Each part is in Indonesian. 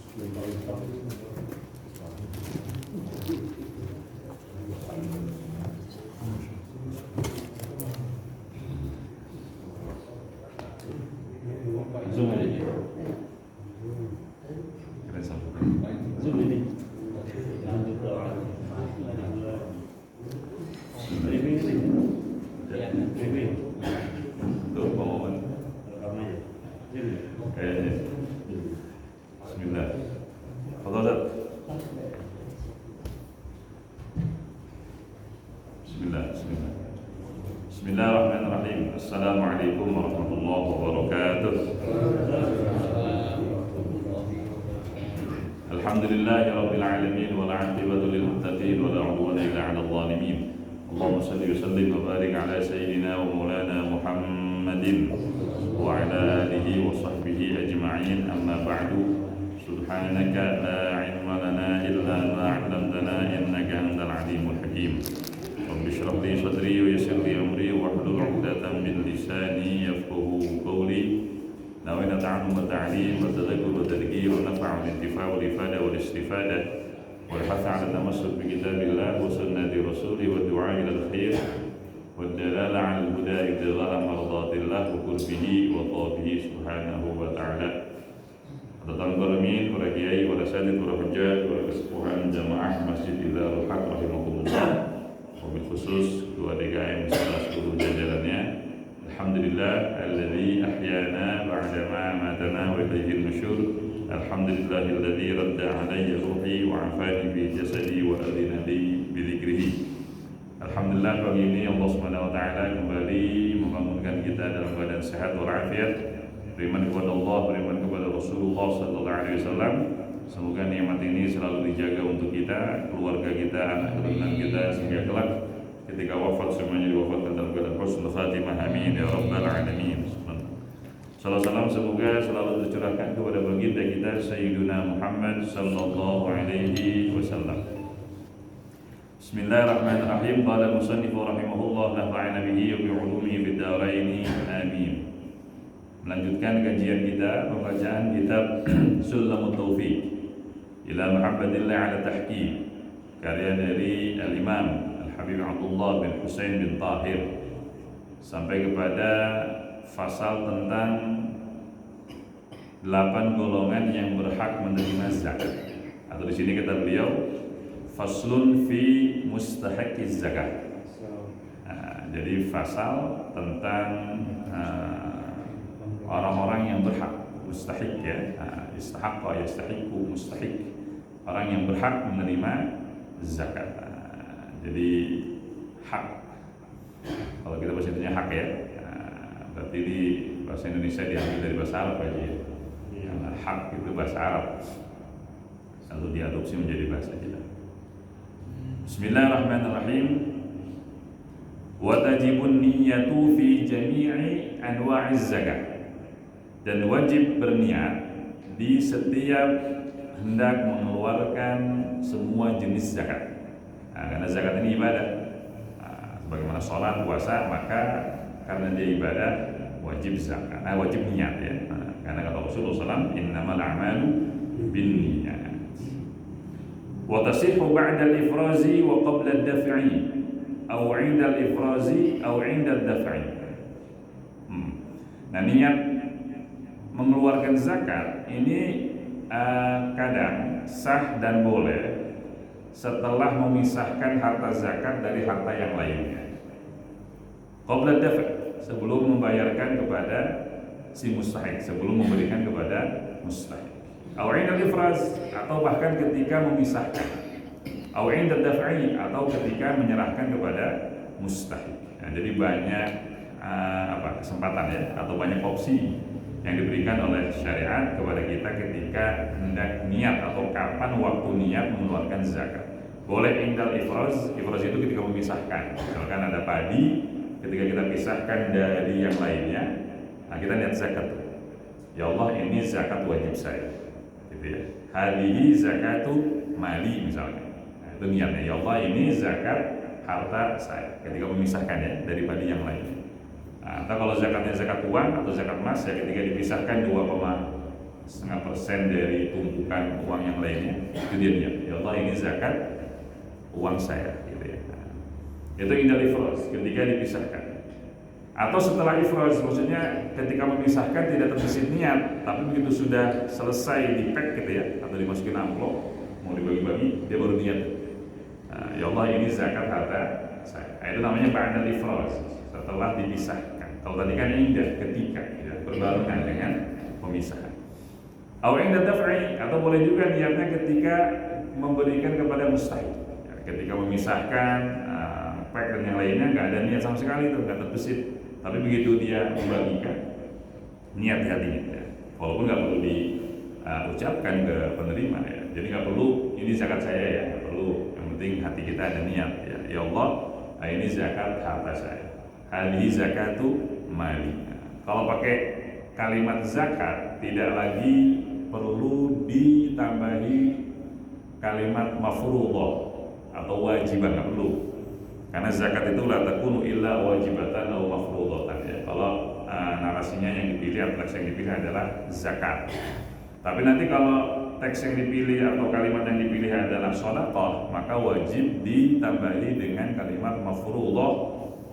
Zoom aja. Kita sambung. Zoom ini. Tuh pengumuman. Kayaknya. Bismillah. Fadhal. Bismillah. Bismillahirrahmanirrahim. Assalamualaikum warahmatullahi wabarakatuh. Alhamdulillahi rabbil alamin wal 'aqibatu lil muttaqin wa la 'udwana illa 'alal zalimin. Allahumma shalli wa sallim wa barik ala sayyidina wa maulana Muhammadin wa ala alihi wa sahbihi ajma'in. Amma ba'du. Subhanaka la 'ilma lana illa ma 'allamtana innaka antal 'alimul hakim. Rabbi shrah li sadri wa yassir li amri wahlul 'uqdatam min lisani yafqahu qawli. Nawaitu ta'allum wa ta'lim wa tadhakkur wa tadhkir wa naf'a wal intifa' wal ifada wal istifadah wal hath 'ala tamassuk bi kitabillah wa sunnati rasulih wa du'a ila al-khair wa dalala 'ala al-huda ibtigha'a mardatillah wa qurbihi wa tawbihi subhanahu wa ta'ala. Tentang karamin, para kiai, para sadid, para hujjah, para kesepuhan jamaah Masjid Darul Haq rahimahumullah. Wabil khusus ketua DKM setelah 10 jajarannya. Alhamdulillah alladzi ahyana ba'dama amatana wa ilaihi nusyur. Alhamdulillahilladzi radda alayya ruhi wa afani bi jasadi wa adina li bi dzikrihi. Alhamdulillah pagi ini Allah Subhanahu wa taala kembali membangunkan kita dalam keadaan sehat walafiat. Beriman kepada Allah, beriman kepada Rasulullah sallallahu alaihi wasallam. Semoga nikmat ini selalu dijaga untuk kita, keluarga kita, anak keturunan kita sehingga kelak ketika wafat semuanya diwafatkan dalam keadaan husnul khatimah. Amin ya rabbal alamin. Salam semoga selalu tercurahkan kepada baginda kita Sayyiduna Muhammad sallallahu alaihi wasallam. Bismillahirrahmanirrahim. Qala musannif rahimahullah nafa'ana bihi wa bi 'ulumihi fid dharain. Amin. Melanjutkan kajian kita pembacaan kitab Sulamut Taufiq ila Mahabbatillah ala Tahqiq, karya dari Al-Imam Al-Habib Abdullah bin Husain bin Tahir, sampai kepada fasal tentang 8 golongan yang berhak menerima zakat. Atau di sini kata beliau faslun fi mustahiqiz zakat. Jadi fasal tentang orang-orang yang berhak, mustahik ya, istahaqqa yastahiqu mustahik, orang yang berhak menerima zakat. Jadi hak, kalau kita bahasa Indonesia hak ya, berarti di bahasa Indonesia diambil dari bahasa Arab aja ya. Karena hak itu bahasa Arab, lalu diadopsi menjadi bahasa kita. Bismillahirrahmanirrahim. Wa tajibun niyyatu fi jami'i anwa'iz zakat. Dan wajib berniat di setiap hendak mengeluarkan semua jenis zakat. Karena zakat ini ibadah, sebagaimana sholat, puasa, maka karena dia ibadah wajib zakat, wajib niat ya. Karena kata Rasulullah SAW, innamal a'malu binniyat. Wa tasihhu ba'da al-ifrazi wa qabla ad-daf'i, aw 'inda al-ifrazi aw 'inda ad-daf'i. Nah, niat mengeluarkan zakat ini kadang sah dan boleh setelah memisahkan harta zakat dari harta yang lainnya. Qabla daf', sebelum membayarkan kepada si mustahik, sebelum memberikan kepada mustahik. Aw 'inda al-ifraz, atau bahkan ketika memisahkan. Aw 'inda daf'i, atau ketika menyerahkan kepada mustahik. Nah, jadi banyak kesempatan ya, atau banyak opsi yang diberikan oleh syariat kepada kita ketika hendak niat atau kapan waktu niat mengeluarkan zakat. Boleh indal ifraz itu ketika memisahkan. Misalkan ada padi, ketika kita pisahkan dari yang lainnya, nah kita niat zakat. Ya Allah, ini zakat wajib saya, gitu ya. Hadihi zakatu mali misalnya. Nah, itu niatnya. Ya Allah, ini zakat harta saya. Ketika memisahkan ya dari padi yang lainnya. Nah, atau kalau zakatnya zakat uang atau zakat emas ya ketika dipisahkan 2,1 0,5% dari tumpukan uang yang lainnya, itu dia niat, ya Allah ini zakat uang saya, gitu ya. Itu indal ifraz, ketika dipisahkan. Atau setelah ifraz, maksudnya ketika memisahkan tidak terbesit niat, tapi begitu sudah selesai di pack gitu ya, atau dimasukin amplop, mau dibagi-bagi, dia baru niat. Ya Allah ini zakat harta saya. Itu namanya ba'dal ifraz, setelah dipisahkan. Kalau tadi kan indah, ketika ya, berbarengan dengan pemisahan. Atau indah daf'i, atau boleh juga niatnya ketika memberikan kepada mustahil. Ya, ketika memisahkan pack dan yang lainnya nggak ada niat sama sekali, itu nggak terbesit. Tapi begitu dia membagikan, niat hatinya ya. Walaupun nggak perlu diucapkan ke penerima ya. Jadi nggak perlu ini zakat saya ya, nggak perlu. Yang penting hati kita ada niat ya. Ya Allah, ini zakat harta saya. Hadhihi zakatu mali. Kalau pakai kalimat zakat tidak lagi perlu ditambahi kalimat mafruḍah atau wajibah, nggak perlu. Karena zakat itu la takunu illa wajibatan atau mafruḍatan ya. Kalau narasinya yang dipilih atau teks yang dipilih adalah zakat. Tapi nanti kalau teks yang dipilih atau kalimat yang dipilih adalah shadaqah, maka wajib ditambahi dengan kalimat mafruḍah.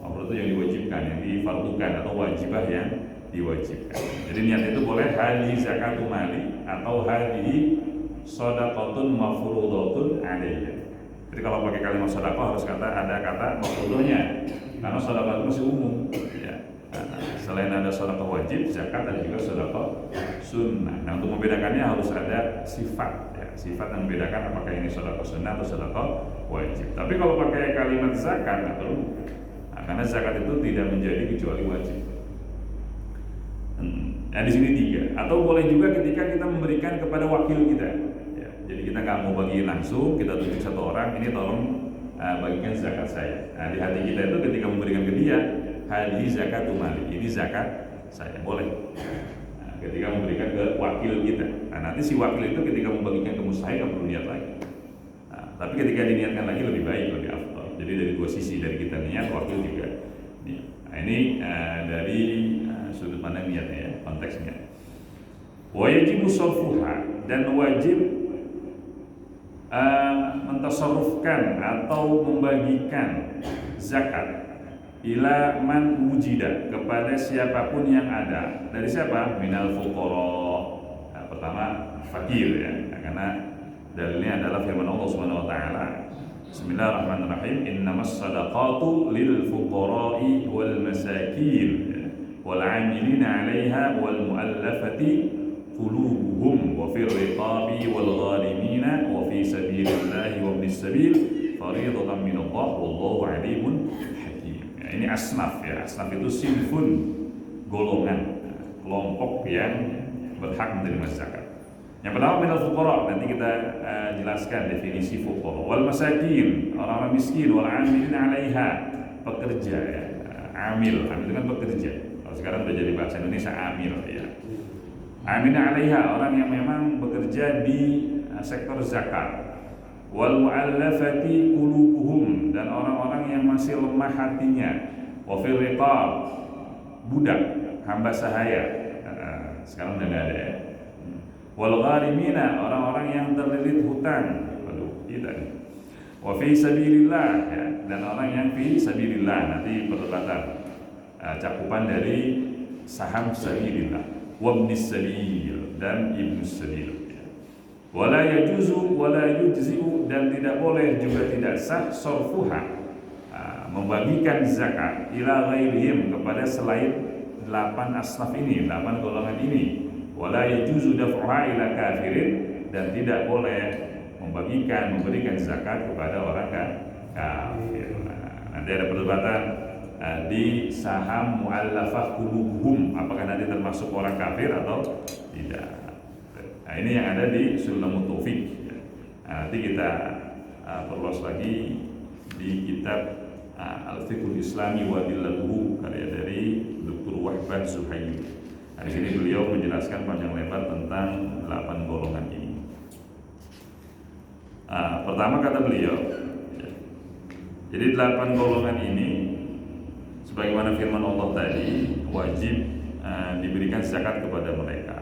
Mafruḍah itu yang diwajibkan, yang difardukan, atau wajibah yang diwajibkan. Jadi niat itu boleh hadhihi zakatu mali atau hadhihi shadaqatun mafruḍatun alayya. Jadi kalau pakai kalimat sedekah harus ada kata mafruḍahnya, karena sedekah itu masih umum ya. Selain ada sedekah wajib, zakat, ada juga sedekah sunnah. Nah, untuk membedakannya harus ada sifat ya, sifat yang membedakan apakah ini sedekah sunnah atau sedekah wajib. Tapi kalau pakai kalimat zakat nggak perlu, karena zakat itu tidak menjadi kecuali wajib. Nah, di sini 3. Atau boleh juga ketika kita memberikan kepada wakil kita. Jadi kita nggak mau bagi langsung, kita tunjuk satu orang, ini tolong bagikan zakat saya. Nah, di hati kita itu ketika memberikan ke dia, hadhihi zakatu mali, ini zakat saya, boleh. Nah, ketika memberikan ke wakil kita, nah nanti si wakil itu ketika membagikan ke mustahil nggak perlu niat lagi. Nah, tapi ketika diniatkan lagi lebih baik, lebih afdal. Jadi dari dua sisi, dari kita niat, wakil juga niat. Nah, ini dari sudut pandang niatnya ya, konteksnya. Wa yajibu sarfuha, dan wajib mentasarrufkan atau membagikan zakat ila man wujida, kepada siapapun yang ada. Dari siapa? Minal fuqara. Nah, pertama fakir ya, karena dalilnya adalah firman Allah Subhanahu wa taala. Bismillahirrahmanirrahim. Innamas shadaqatu lil fuqara'i wal masakin wal 'amilina 'alaiha wal mu'allafati qulubuhum wa fir riqabi wal gharimina wa fi sabilillahi wa ibnis sabil fariidatan minallah wallahu alimun hakim. Ya, ini asnaf ya. Asnaf itu sinfun, golongan, kelompok yang berhak menerima zakat. Yang pertama minal fuqara, nanti kita jelaskan definisi fuqara. Wal masakin, orang-orang miskin, wal amilina 'alaiha, pekerja ya. Amil itu kan pekerja. Kalau sekarang sudah jadi bahasa Indonesia amil ya. Amina 'alaiha, orang yang memang bekerja di sektor zakat. Wal mu'allafati qulubuhum, dan orang-orang yang masih lemah hatinya. Wa fil riqab, budak, hamba sahaya. Sekarang udah enggak ada ya. Wal gharimina, orang-orang yang terlilit hutang. Waduh, tidak. Wa fi sabilillah ya, dan orang yang fi sabilillah, nanti perdebatan cakupan dari saham sabilillah. Wabnis sabil, dan ibnus sabil. Wala yajuzu wala yujzi'u, dan tidak boleh juga tidak sah sarfuha, membagikan zakat ila ghairihim, kepada selain 8 asnaf ini, 8 golongan ini. Wala yajuzu daf'uha ila kafirin, dan tidak boleh memberikan zakat kepada orang kafir. Nanti ada perdebatan di saham mu'allafah qulubuhum, apakah nanti termasuk orang kafir atau tidak. Nah, ini yang ada di Sulamut Taufik. Nah, nanti kita perluas lagi di kitab Al-Fiqhul Islami wa Adillatuhu, karya dari Dr. Wahban Suhaimi. Nah, di sini beliau menjelaskan panjang lebar tentang 8 golongan ini. Pertama kata beliau, jadi 8 golongan ini sebagaimana firman Allah tadi, wajib diberikan zakat kepada mereka.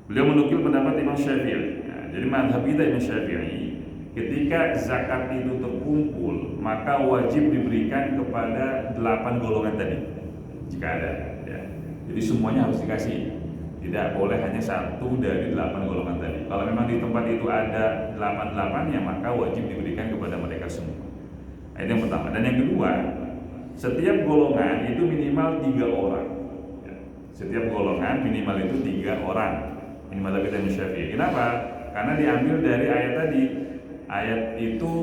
Beliau menukil pendapat Imam Syafi'i. Jadi mazhab kita Imam Syafi'i, ketika zakat itu terkumpul, maka wajib diberikan kepada 8 golongan tadi, jika ada. Ya. Jadi semuanya harus dikasih. Tidak boleh hanya satu dari 8 golongan tadi. Kalau memang di tempat itu ada 8-8-nya, maka wajib diberikan kepada mereka semua. Nah, itu yang pertama. Dan yang kedua, setiap golongan itu minimal 3 orang. Ya. Setiap golongan minimal itu 3 orang. Ini mazhab kita Syafi'i. Kenapa? Karena diambil dari ayat tadi. Ayat itu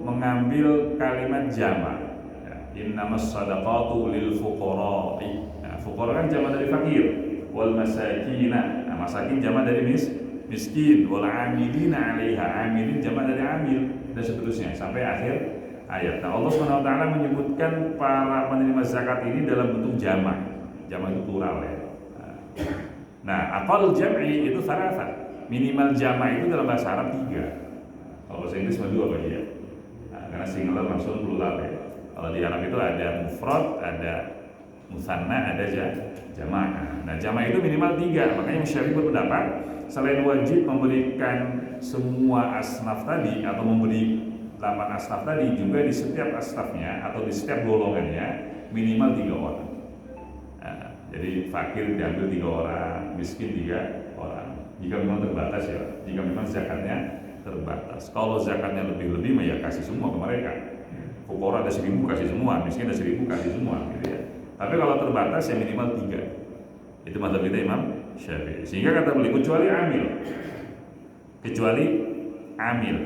mengambil kalimat jama'. Ya. Innamas shadaqatu lil fuqara'i. Nah, fuqara kan jama' dari fakir. Wal masakina. Nah, masakin jama' dari miskin. Wal amilina 'alaiha. Amilin jama' dari amil, dan seterusnya sampai akhir ayat. Nah, Allah SWT menyebutkan para penerima zakat ini dalam bentuk jama'. Jama' itu plural ya. Nah, aqal jam'i itu thalatha. Minimal jama' itu dalam bahasa Arab 3. Kalau bahasa Inggris cuma 2 bagi ya. Nah, karena singular langsung plural ya. Kalau di Arab itu ada mufrad, ada musanna, ada jama'. Nah, jama' itu minimal 3. Makanya Syafi'i berpendapat selain wajib memberikan semua asnaf tadi atau memberi 8 asnaf tadi, juga di setiap asnafnya atau di setiap golongannya minimal 3 orang. Nah, jadi fakir diambil 3 orang, miskin 3 orang. Jika memang terbatas ya, jika memang zakatnya terbatas. Kalau zakatnya lebih-lebih, ya kasih semua ke mereka. Fuqara ada 1.000 kasih semua, miskin ada 1.000 kasih semua, gitu ya. Tapi kalau terbatas ya minimal 3. Itu mazhab kita Imam Syafi'i. Sehingga kata beliau kecuali amil,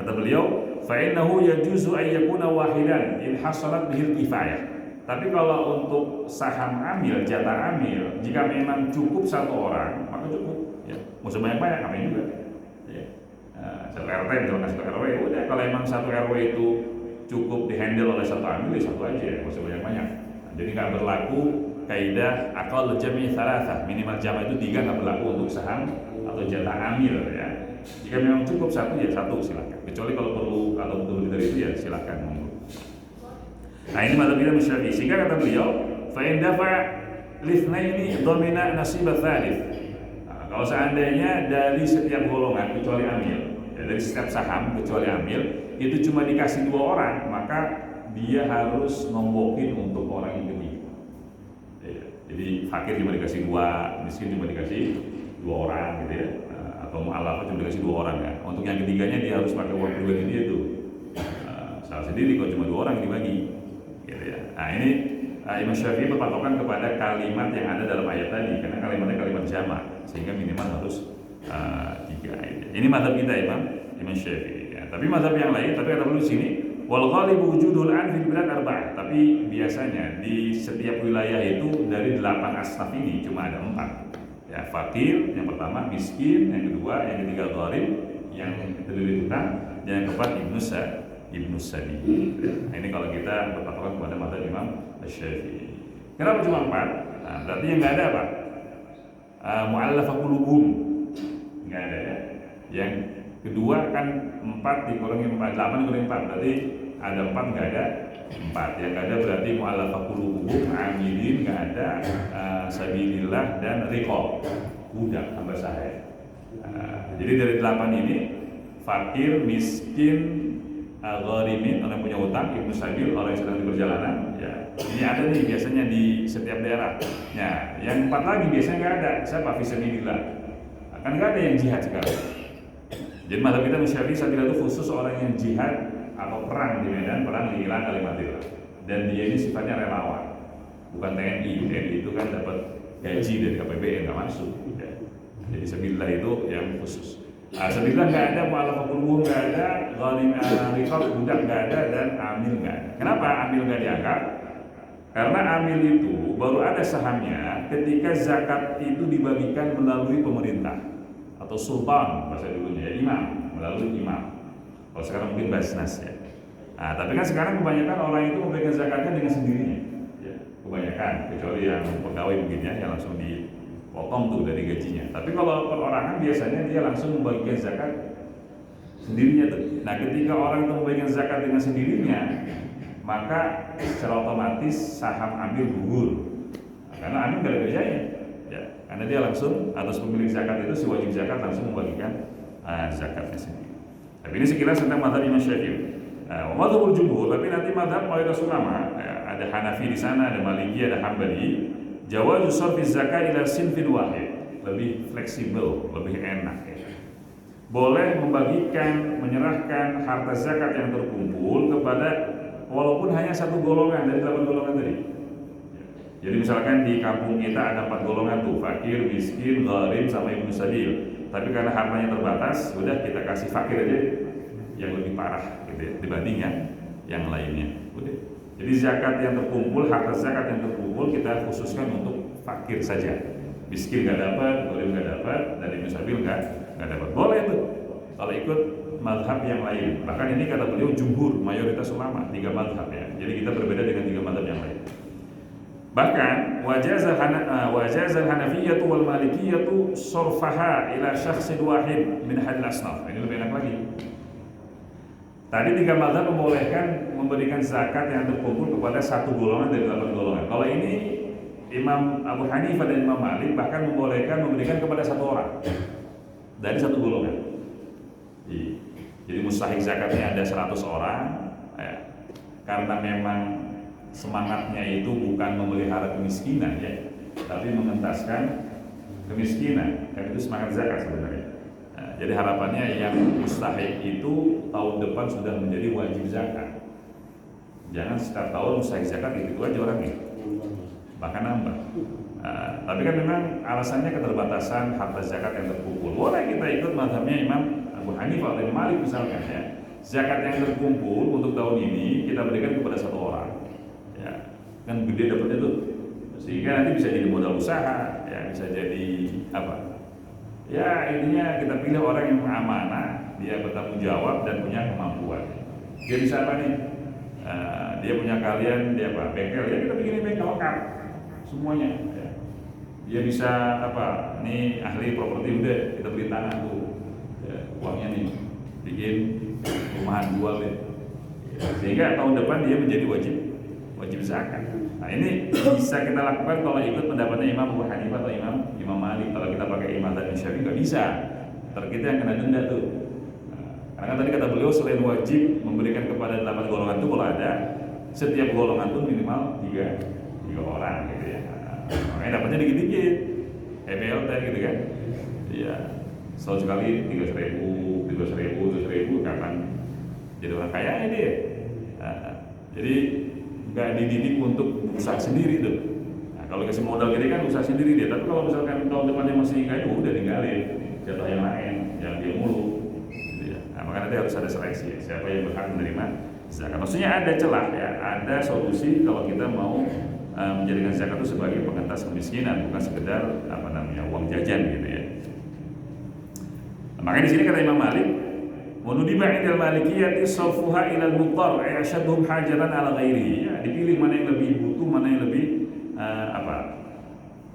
kata beliau, fa innahu yajuzu ay yakuna wahidan in hasalat bihil kifayah. Tapi kalau untuk saham amil, jatah amil, jika memang cukup 1 orang, maka cukup. Ya, mau sebanyak-banyak ngapain juga. Ya. Satu RT misalkan 1 RW, udah kalau emang 1 RW itu cukup dihandle oleh 1 amil, ya 1 aja, mau sebanyak-banyak. Nah, jadi nggak berlaku kaidah aqal jam'i thalatha, minimal jama' itu 3, nggak berlaku untuk saham atau jatah amil ya. Jika memang cukup 1 ya 1 silakan. Kecuali kalau perlu atau betul dari itu ya silakan. Nah, ini mazhab kita Syafi'i. Sehingga kata beliau, fa in dafa lithnaini dhamina nasib tsalits. Nah, kalau seandainya dari setiap golongan kecuali amil, ya, dari setiap saham kecuali amil itu cuma dikasih 2 orang, maka dia harus nombokin untuk orang yang ketiga. Ya, jadi fakir cuma dikasih 2, miskin cuma dikasih 2 orang gitu ya. Atau mu'alafah cuma dikasih 2 orang ya. Untuk yang ketiganya dia harus pakai uang pribadi dia tuh. Salah sendiri kalau cuma 2 orang yang dibagi. Gitu ya. Nah, ini Imam Syafi'i berpatokan kepada kalimat yang ada dalam ayat tadi, karena kalimatnya kalimat jama', sehingga minimal harus 3. Ini mazhab kita Imam Syafi'i. Ya. Tapi mazhab yang lain, tapi kata dulu di sini, wal ghalibu wujudul an fil bilad arba'ah. Tapi biasanya di setiap wilayah itu dari 8 asnaf ini cuma ada 4. Ya, fakir yang pertama, miskin yang kedua, yang ketiga gharib, yang terdiri hutang, dan yang keempat ibnu sabil. Nah, ini kalau kita berpatokan kepada mazhab Imam Syafi'i. Kenapa cuma 4? Nah, berarti yang nggak ada apa? Mu'allafah qulubuhum nggak ada ya. Yang kedua kan 4 dikurangi 4, 8 dikurangi 4, berarti ada 4 nggak ada 4. Yang nggak ada berarti mu'allafah qulubuhum, amilin nggak ada, sabilillah dan riqab, budak hamba sahaya. Jadi dari 8 ini, fakir, miskin, gharimin, orang yang punya hutang, ibnu sabil, orang yang sedang di perjalanan ya. Ini ada nih biasanya di setiap daerah ya. Yang 4 lagi biasanya nggak ada. Siapa? Fisabilillah. Kan nggak ada yang jihad sekarang. Jadi mazhab kita Syafi'i sabila itu khusus orang yang jihad atau perang di medan perang di ilah kalimatillah, dan dia ini sifatnya relawan, bukan TNI. TNI itu kan dapat gaji dari KPBN, nggak masuk ya. Jadi sabila itu yang khusus. Sabila nggak ada, mu'allafah qulubuhum nggak ada, ghanim riqab budak nggak ada, dan amil nggak ada. Kenapa amil nggak diangkat? Karena amil itu baru ada sahamnya ketika zakat itu dibagikan melalui pemerintah atau sultan bahasa dulunya ya, imam, melalui imam. Kalau sekarang mungkin basnas ya. Nah, tapi kan sekarang kebanyakan orang itu membagikan zakatnya dengan sendirinya ya, kebanyakan, kecuali yang pegawai mungkin ya, yang langsung dipotong tuh dari gajinya. Tapi kalau perorangan biasanya dia langsung membagikan zakat sendirinya tuh. Nah, ketika orang itu membagikan zakat dengan sendirinya, maka secara otomatis saham ambil gugur. Nah, karena ambil gak ada kerjanya karena dia langsung atas pemilik zakat itu si wajib zakat langsung membagikan zakatnya sendiri. Tapi ini sekilas tentang mazhab Imam Syafi'i. Mazhabul jumhur, tapi nanti mazhab mayoritas ulama ada Hanafi di sana, ada Maliki, ada Hambali. Jawazu sarfi zakat ila sinfin wahid, lebih fleksibel, lebih enak ya. Boleh membagikan, menyerahkan harta zakat yang terkumpul kepada walaupun hanya satu golongan dari 8 golongan tadi. Jadi misalkan di kampung kita ada 4 golongan tuh, fakir, miskin, gharib, sama ibnu sabil. Tapi karena hartanya terbatas, sudah kita kasih fakir aja yang lebih parah gitu ya, dibanding yang lainnya. Udah. Jadi zakat yang terkumpul, harta zakat yang terkumpul kita khususkan untuk fakir saja. Miskin nggak dapat, gharib nggak dapat, dan ibnu sabil nggak dapat. Boleh tuh kalau ikut mazhab yang lain. Bahkan ini kata beliau jumhur, mayoritas ulama 3 mazhab ya. Jadi kita berbeda dengan 3 mazhab yang lain. Bahkan wajazal Hanafiyyah wal Malikiyyah sarfaha ila syakhsin wahid min hadil asnaf. Ini lebih enak lagi. Tadi 3 mazhab membolehkan memberikan zakat yang terkumpul kepada satu golongan dari 8 golongan. Kalau ini Imam Abu Hanifah dan Imam Malik bahkan membolehkan memberikan kepada satu orang dari satu golongan. Jadi mustahik zakatnya ada 100 orang ya. Karena memang semangatnya itu bukan memelihara kemiskinan ya, tapi mengentaskan kemiskinan. Kan itu semangat zakat sebenarnya. Nah, jadi harapannya yang mustahik itu tahun depan sudah menjadi wajib zakat. Jangan setiap tahun mustahik zakat itu aja orangnya, bahkan nambah. Tapi kan memang alasannya keterbatasan harta zakat yang terkumpul. Boleh kita ikut mazhabnya Imam Abu Hanifah atau Imam Malik misalkan ya. Zakat yang terkumpul untuk tahun ini kita berikan kepada satu orang. Ya, kan gede dapatnya tuh. Sehingga nanti bisa jadi modal usaha, ya bisa jadi apa? Ya intinya kita pilih orang yang amanah, dia bertanggung jawab dan punya kemampuan. Dia bisa apa nih? Dia punya kalian, dia apa? Bengkel, ya kita bikin bengkel lengkap semuanya. Ya. Dia bisa apa? Nih ahli properti udah kita beli tanah tuh, ya, uangnya nih bikin rumahan jual deh. Ya, sehingga tahun depan dia menjadi wajib zakat. Nah ini bisa kita lakukan kalau ikut pendapatnya Imam Abu Hanifah atau Imam Malik. Kalau kita pakai Imam dan Syafi'i nggak bisa. Ntar kita yang kena denda tuh. Karena tadi kata beliau selain wajib memberikan kepada 8 golongan itu kalau ada setiap golongan itu minimal 3 orang gitu ya. Makanya dapatnya dikit-dikit. BLT gitu kan. Iya. Setahun sekali 300.000 kapan jadi orang kaya ya dia. Jadi nggak dididik untuk usaha sendiri tuh. Nah, kalau kasih modal gede kan usaha sendiri dia. Tapi kalau misalkan tahun depannya masih kaya, udah tinggalin, jatuh yang lain, jangan dia mulu. Gitu ya. Nah, makanya nanti harus ada seleksi. Siapa yang berhak menerima zakat? Maksudnya ada celah ya, ada solusi kalau kita mau menjadikan zakat itu sebagai pengentas kemiskinan, bukan sekedar uang jajan gitu ya. Nah, makanya di sini kata Imam Malik, Wanudiba indal Malikiyati sarfuha ilal muttar ay ashadhum hajatan ala ghairihi. Ya, dipilih mana yang lebih butuh, mana yang lebih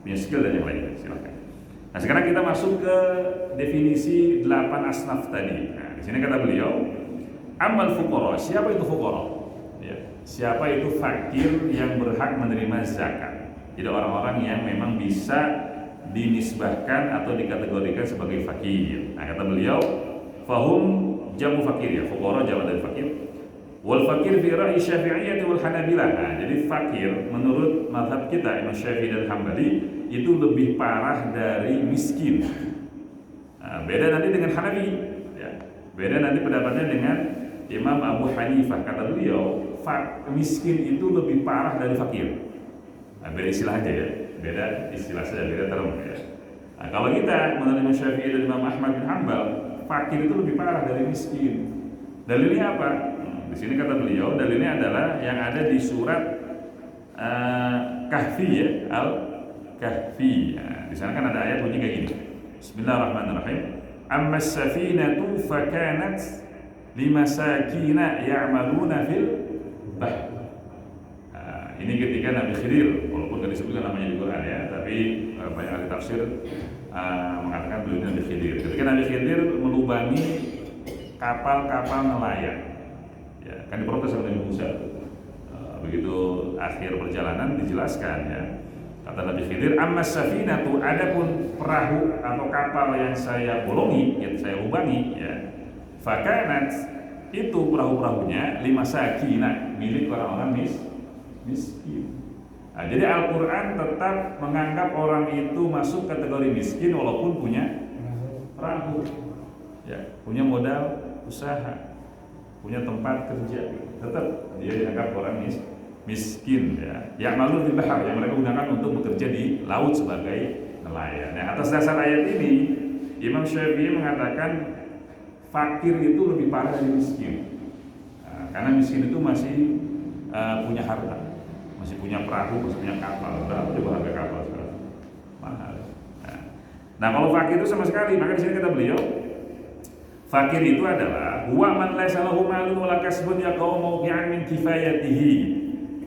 punya skill dan yang lain. Silakan. Nah, sekarang kita masuk ke definisi 8 asnaf tadi. Nah, di sini kata beliau, amal fuqara. Siapa itu fuqara? Ya, siapa itu fakir yang berhak menerima zakat? Jadi orang-orang yang memang bisa dinisbahkan atau dikategorikan sebagai fakir. Nah, kata beliau, fahum jamu fakir ya, fuqara jamak dari fakir. Wal fakir fi ra'yi Syafi'iyyah wal Hanabilah. Nah, jadi fakir menurut mazhab kita Imam Syafi'i dan Hambali itu lebih parah dari miskin. Nah, beda nanti dengan Hanafi ya. Beda nanti pendapatnya dengan Imam Abu Hanifah. Kata beliau, miskin itu lebih parah dari fakir. Nah, beda istilah aja ya. Beda istilah saja, beda term ya. Nah, kalau kita menurut Imam Syafi'i dan Imam Ahmad bin Hanbal, fakir itu lebih parah dari miskin. Dalilnya apa? Di sini kata beliau, dalilnya adalah yang ada di surat Kahfi ya, Al-Kahfi. Nah, di sana kan ada ayat bunyi kayak gini. Bismillahirrahmanirrahim. Amma as-safinatu fakanat limasakina ya'maluna fil bahr. Ini ketika Nabi Khidir, walaupun tidak disebutkan namanya di Quran ya, tapi banyak ahli tafsir mengatakan beliau Nabi Khidir. Ketika Nabi Khidir melubangi kapal-kapal nelayan, ya, kan diprotes oleh Nabi Musa. Begitu akhir perjalanan dijelaskan ya, Kata Nabi Khidir, amma safinatu, adapun perahu atau kapal yang saya bolongi, yang saya lubangi, ya, fakanat, itu perahu-perahunya 5 sakina, milik orang-orang miskin. Nah, jadi Al-Quran tetap menganggap orang itu masuk kategori miskin walaupun punya perahu, ya, punya modal usaha, punya tempat kerja, tetap dia dianggap orang miskin, ya. Yang malu di bahar, yang mereka gunakan untuk bekerja di laut sebagai nelayan. Nah, atas dasar ayat ini Imam Syafi'i mengatakan fakir itu lebih parah dari miskin. Nah, karena miskin itu masih punya harta, masih punya perahu, masih punya kapal. Berapa coba harga kapal sekarang? Mahal. Nah, kalau fakir itu sama sekali, maka di sini kata beliau, fakir itu adalah huwa man laysa lahu malun wala kasbun yaqau mawqi'an min kifayatihi.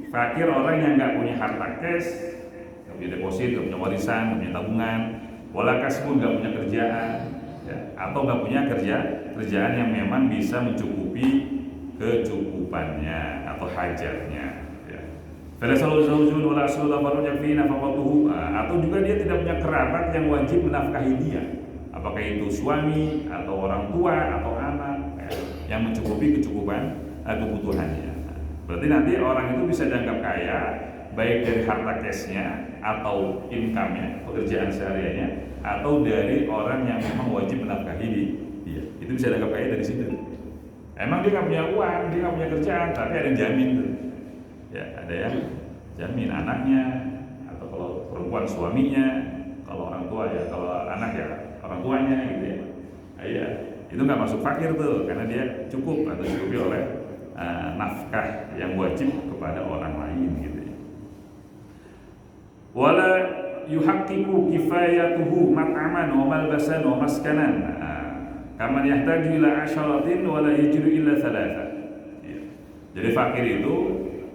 Fakir orang yang nggak punya harta cash, nggak punya deposit, nggak punya warisan, nggak punya tabungan, wala kasbun, nggak punya kerjaan, ya, atau nggak punya kerjaan yang memang bisa mencukupi kecukupannya atau hajatnya, ya. Atau juga dia tidak punya kerabat yang wajib menafkahi dia, apakah itu suami atau orang tua atau anak, ya, yang mencukupi kebutuhannya. Berarti nanti orang itu bisa dianggap kaya baik dari harta cashnya atau income-nya, pekerjaan sehariannya, atau dari orang yang memang wajib menafkahi dia. Itu bisa dianggap kaya dari situ. Emang dia nggak punya uang, dia nggak punya kerjaan, tapi ada yang jamin tuh. Ya, ada yang jamin anaknya, atau kalau perempuan suaminya, kalau orang tua ya, kalau anak ya orang tuanya gitu ya. Iya, itu nggak masuk fakir tuh, karena dia cukup atau dicukupi oleh nafkah yang wajib kepada orang lain gitu ya. Wala yuhaqqiqu kifayatuhu mat'aman wa malbasan wa maskanan. Kaman yahtaju ila asyaratin wala yajidu illa thalatha. Jadi fakir itu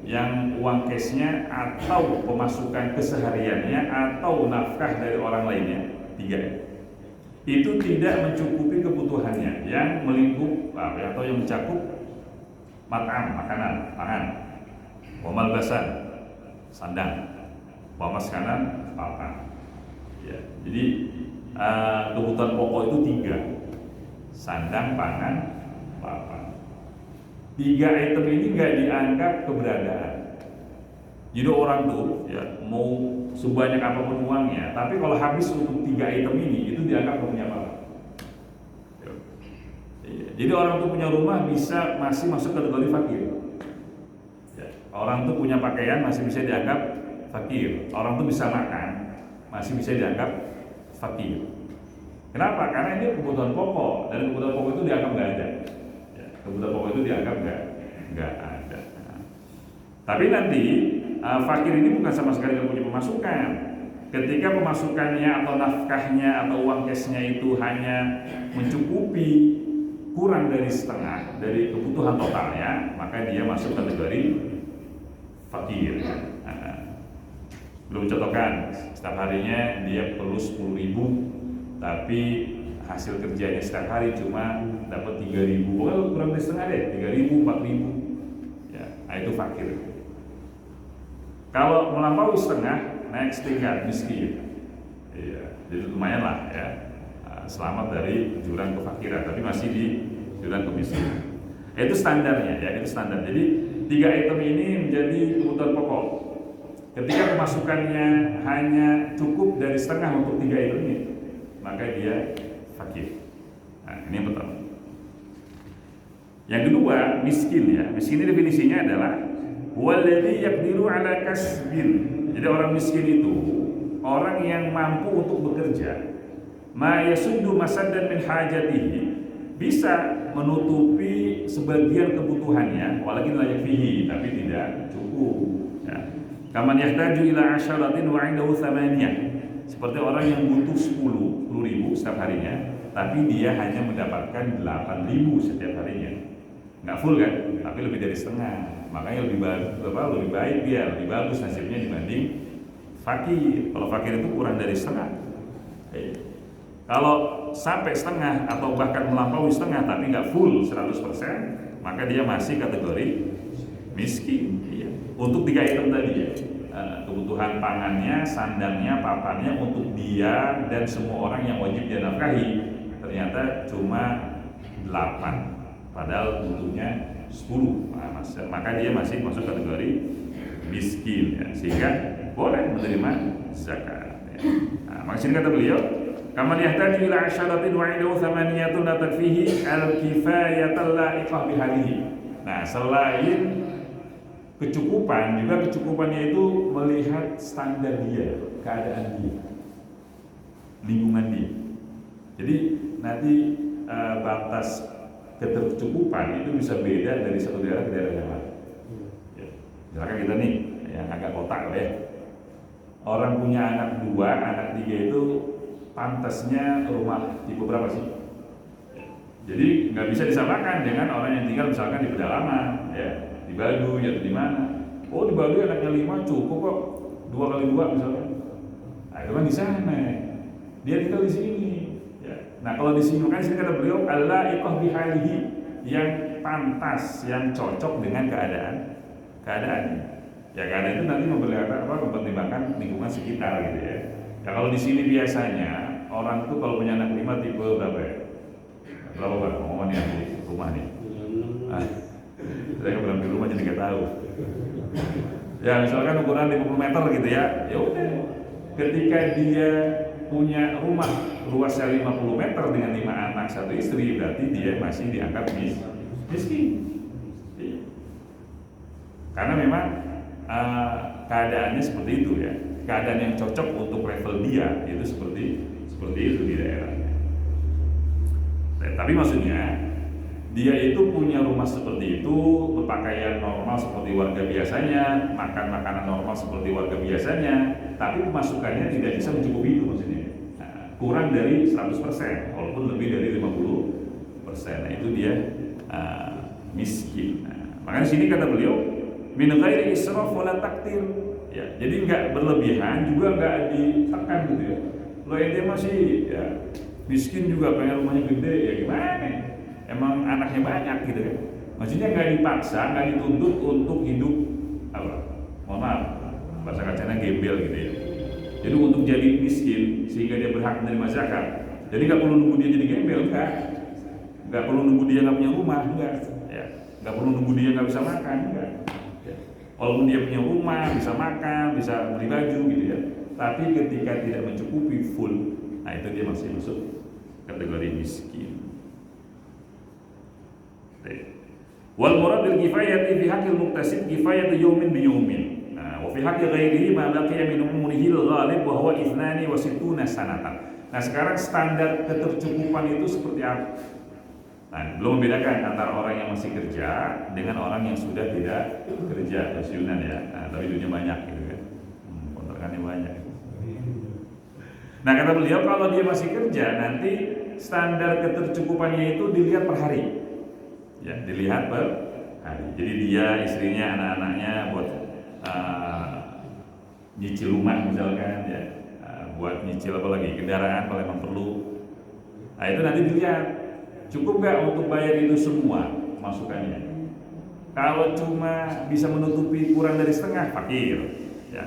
yang uang cashnya atau pemasukan kesehariannya atau nafkah dari orang lainnya, 3. Itu tidak mencukupi kebutuhannya yang melingkup atau yang mencakup mat'am, makanan, pangan, wa malbasan, sandang, wa maskanan, papan. Ya, jadi kebutuhan pokok itu 3. Sandang, pangan, papan. 3 item ini nggak dianggap keberadaan. Jadi orang tuh ya mau sebanyak apapun uangnya, tapi kalau habis untuk 3 item ini, itu dianggap nggak punya apa-apa. Jadi orang tuh punya rumah masih masuk kategori fakir. Ya, orang tuh punya pakaian masih bisa dianggap fakir. Orang tuh bisa makan masih bisa dianggap fakir. Kenapa? Karena ini kebutuhan pokok, dan kebutuhan pokok itu dianggap nggak ada. Ya, kebutuhan pokok itu dianggap nggak ada. Tapi nanti fakir ini bukan sama sekali nggak punya pemasukan. Ketika pemasukannya atau nafkahnya atau uang cashnya itu hanya mencukupi kurang dari setengah dari kebutuhan totalnya, maka dia masuk kategori fakir. Belum contohkan, setiap harinya dia perlu 10.000, tapi hasil kerjanya setiap hari cuma dapat 3.000. Oh, kurang dari setengah deh, 3.000, 4.000. Ya, nah itu fakir. Kalau melampaui setengah, naik setingkat miskin. Iya, jadi lumayan lah ya. Selamat dari jurang kefakiran, tapi masih di jurang kemiskinan. Itu standarnya ya, itu standar. Jadi 3 item ini menjadi kebutuhan pokok. Ketika pemasukannya hanya cukup dari setengah untuk 3 item ini, maka dia fakir. Nah, ini yang pertama. Yang kedua, miskin ya. Miskin ini definisinya adalah waladzi yaqdiru ala kasbin. Jadi orang miskin itu orang yang mampu untuk bekerja. Ma yasuddu masaddan min hajatihi, bisa menutupi sebagian kebutuhannya, walakin la yakfihi, tapi tidak cukup ya. Kaman yahtaju ila asyaratin wa 'indahu thamaniyah, seperti orang yang butuh 10.000 setiap harinya, tapi dia hanya mendapatkan 8.000 setiap harinya. Nggak full kan, tapi lebih dari setengah. Makanya lebih baik dia, lebih bagus nasibnya dibanding fakir. Kalau fakir itu kurang dari setengah. Kalau sampai setengah atau bahkan melampaui setengah tapi nggak full 100%, maka dia masih kategori miskin. Iya. Untuk 3 item tadi ya, kebutuhan kebutuhan pangannya, sandangnya, papannya untuk dia dan semua orang yang wajib dia nafkahi, ternyata cuma 8, padahal butuhnya 10. Nah, maka dia masih masuk kategori miskin ya, sehingga boleh menerima zakat ya. Nah, maksudnya kata beliau, kama yahtaju ila asyaratin wa idahu thamaniyatun la takfihi al-kifayatan la'iqah bihalihi. Nah, selain kecukupan, juga kecukupannya itu melihat standar dia, keadaan dia, lingkungan dia. Jadi nanti batas ketercukupan itu bisa beda dari satu daerah ke daerah yang lain. Ya. Misalkan kita nih yang agak kotak ya, orang punya anak 2, anak 3 itu pantasnya rumah tipe berapa sih? Ya. Jadi nggak bisa disamakan dengan orang yang tinggal misalkan di pedalaman, ya, di Baduy atau di mana. Oh, di Baduy anaknya 5 cukup kok, 2 kali 2 misalkan. Nah, itu kan di sana. Dia tinggal di sini. Nah, kalau di sini makanya sini kata beliau al-la'iqah bihalihi, yang pantas, yang cocok dengan keadaannya. Ya, keadaan itu nanti mempertimbangkan lingkungan sekitar gitu ya. Ya, kalau di sini biasanya orang tuh kalau punya anak 5 tipe berapa ya? Berapa Pak? Ngomong nih di rumah nih. Saya belum di rumah jadi nggak tahu. Ya, misalkan ukuran 50 meter gitu ya. Ya udah. Ketika dia punya rumah luasnya 50 meter dengan 5 anak 1 istri, berarti dia masih dianggap miskin. Karena memang keadaannya seperti itu ya. Keadaan yang cocok untuk level dia itu seperti itu di daerahnya. Tapi maksudnya dia itu punya rumah seperti itu, berpakaian normal seperti warga biasanya, makan makanan normal seperti warga biasanya, tapi pemasukannya tidak bisa mencukupi itu maksudnya. Kurang dari 100%, walaupun lebih dari 50%. Nah, itu dia miskin. Nah, makanya sini kata beliau, min ghairi israf wala taktir. Ya, jadi enggak berlebihan juga enggak ditekan gitu ya. Lo ente masih ya miskin juga pengen rumahnya gede, ya gimana? Emang anaknya banyak gitu ya. Maksudnya enggak dipaksa, enggak dituntut untuk hidup apa? Mohon maaf, bahasa kacanya gembel gitu ya. Jadi untuk jadi miskin sehingga dia berhak menerima zakat. Jadi nggak perlu nunggu dia jadi gembel, nggak perlu nunggu dia nggak punya rumah, ya. Nggak perlu nunggu dia nggak bisa makan, enggak. Ya. Walaupun dia punya rumah, bisa makan, bisa beli baju gitu ya. Tapi ketika tidak mencukupi full, nah itu dia masih masuk kategori miskin. Wal murad bil kifayati fi haqqil muktasib kifayatu yawmin bi yawmin. Wa fi haqqi ghairihi ma baqiya min umurihi al-ghalib wa huwa 62 sanatan. Nah, sekarang standar ketercukupan itu seperti apa? Nah, belum membedakan antara orang yang masih kerja dengan orang yang sudah tidak kerja, pensiunan ya. Nah, tapi duitnya banyak gitu kan. Kontrakannya banyak. Nah, kata beliau kalau dia masih kerja nanti standar ketercukupannya itu dilihat per hari. Ya, dilihat per hari. Jadi dia, istrinya, anak-anaknya buat nyicil rumah misalkan ya, buat nyicil apa lagi, kendaraan kalau memang perlu. Nah, itu nanti dilihat cukup nggak untuk bayar itu semua masukannya. Kalau cuma bisa menutupi kurang dari setengah, fakir ya.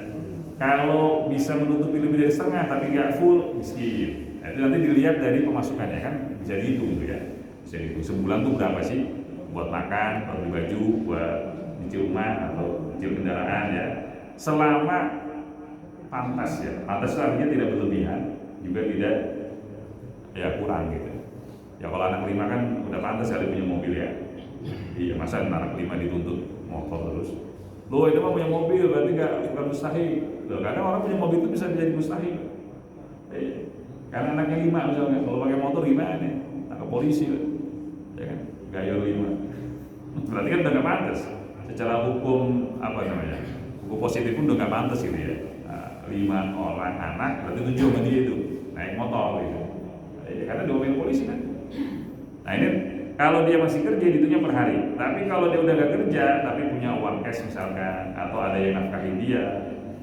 Kalau bisa menutupi lebih dari setengah tapi nggak full, miskin. Nah, itu nanti dilihat dari pemasukannya, kan bisa dihitung gitu ya. Bisa dihitung sebulan tuh berapa sih buat makan, buat beli baju, buat nyicil rumah atau nyicil kendaraan ya. Selama pantas ya, pantas artinya tidak berlebihan, juga tidak ya kurang gitu. Ya kalau anak 5 kan udah pantas kali punya mobil ya. Iya, masa anak 5 dituntut motor terus. Loh, itu mah punya mobil berarti bukan mustahil. Loh, kadang orang punya mobil itu bisa jadi mustahil. Karena anaknya 5 misalnya, kalau pakai motor gimana nih? Tangkap polisi ya kan, gayor 5. Berarti kan udah gak pantas. Secara hukum apa namanya? Hukum positif pun udah gak pantas gitu ya. 5 orang anak berarti 7 sama dia itu naik motor gitu. Karena diomelin polisi kan. Nah, ini kalau dia masih kerja dihitungnya per hari. Tapi kalau dia udah gak kerja tapi punya uang cash misalkan, atau ada yang nafkahin dia,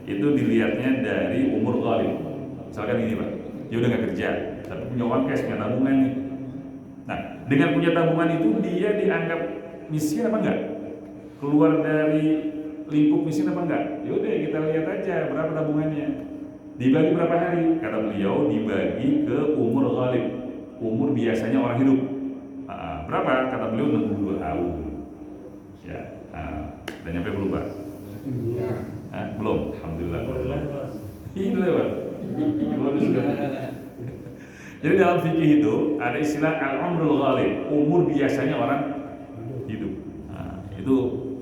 itu dilihatnya dari umur ghalib. Misalkan gini Pak, dia udah gak kerja tapi punya uang cash, punya tabungan nih. Nah, dengan punya tabungan itu dia dianggap miskin apa enggak? Keluar dari lingkup miskin apa enggak? Yaudah kita lihat aja berapa tabungannya. Dibagi berapa hari? Kata beliau dibagi ke umur ghalib, umur biasanya orang hidup. Berapa? Kata beliau 62 tahun. Ya, dan nyampe berubah. Belum, alhamdulillah. Ini lewat. Jadi dalam fikih itu ada istilah al-umrul ghalib, umur biasanya orang hidup. Itu